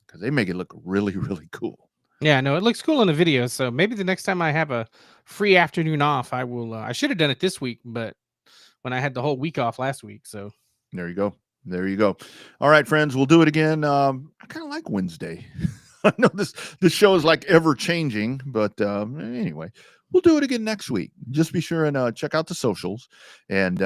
C: because they make it look really, really cool.
B: Yeah, no, it looks cool in the video. So maybe the next time I have a free afternoon off, I will. I should have done it this week, but when I had the whole week off last week. So
C: there you go. There you go. All right, friends, we'll do it again. I kind of like Wednesday. I know this show is like ever changing, but anyway, we'll do it again next week. Just be sure and check out the socials, and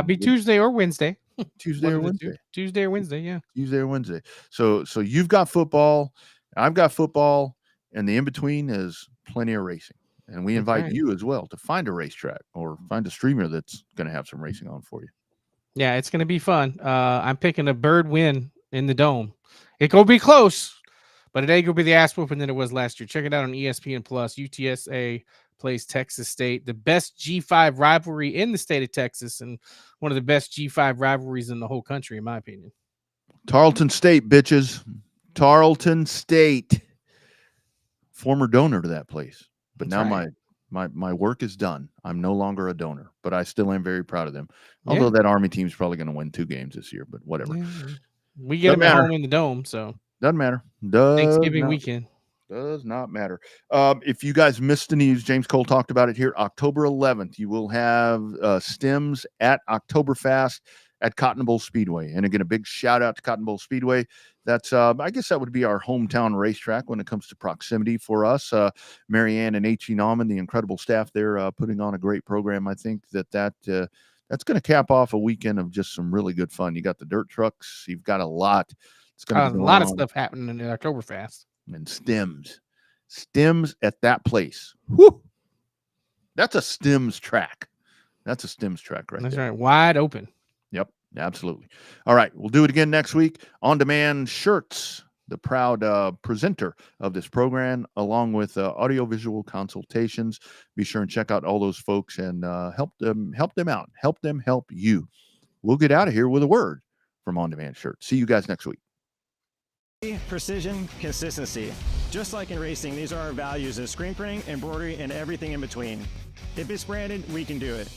B: be Tuesday or Wednesday.
C: Tuesday or Wednesday.
B: Tuesday or Wednesday, yeah.
C: Tuesday or Wednesday. So you've got football, I've got football, and the in between is plenty of racing. And we invite you as well to find a racetrack or find a streamer that's going to have some racing on for you.
B: Yeah, it's going to be fun. I'm picking a bird win in the Dome. It going to be close, but it ain't going to be the ass whooping than it was last year. Check it out on ESPN Plus. UTSA plays Texas State, the best G5 rivalry in the state of Texas, and one of the best G5 rivalries in the whole country, in my opinion.
C: Tarleton State, bitches. Tarleton State. Former donor to that place. But now my work is done. I'm no longer a donor, but I still am very proud of them. Although that Army team's probably going to win 2 games this year, but whatever.
B: Yeah. We get them at home in the Dome, so
C: doesn't matter.
B: Thanksgiving weekend
C: does not matter. If you guys missed the news, James Cole talked about it here. October 11th, you will have Stems at Oktoberfest at Cotton Bowl Speedway. And again, a big shout out to Cotton Bowl Speedway. That's I guess that would be our hometown racetrack when it comes to proximity for us. Marianne and H.E. Nauman, the incredible staff there, putting on a great program. I think that's going to cap off a weekend of just some really good fun. You got the dirt trucks. You've got a lot. It's going to be
B: a lot of stuff happening in Oktoberfest.
C: And Stems at that place. Whew. That's a Stems track. That's a Stems track right there.
B: That's right. Wide open.
C: Yep, absolutely. All right, we'll do it again next week. On Demand Shirts, the proud presenter of this program, along with audiovisual consultations. Be sure and check out all those folks and help them out. Help them help you. We'll get out of here with a word from On Demand Shirts. See you guys next week.
E: Precision, consistency. Just like in racing, these are our values in screen printing, embroidery, and everything in between. If it's branded, we can do it.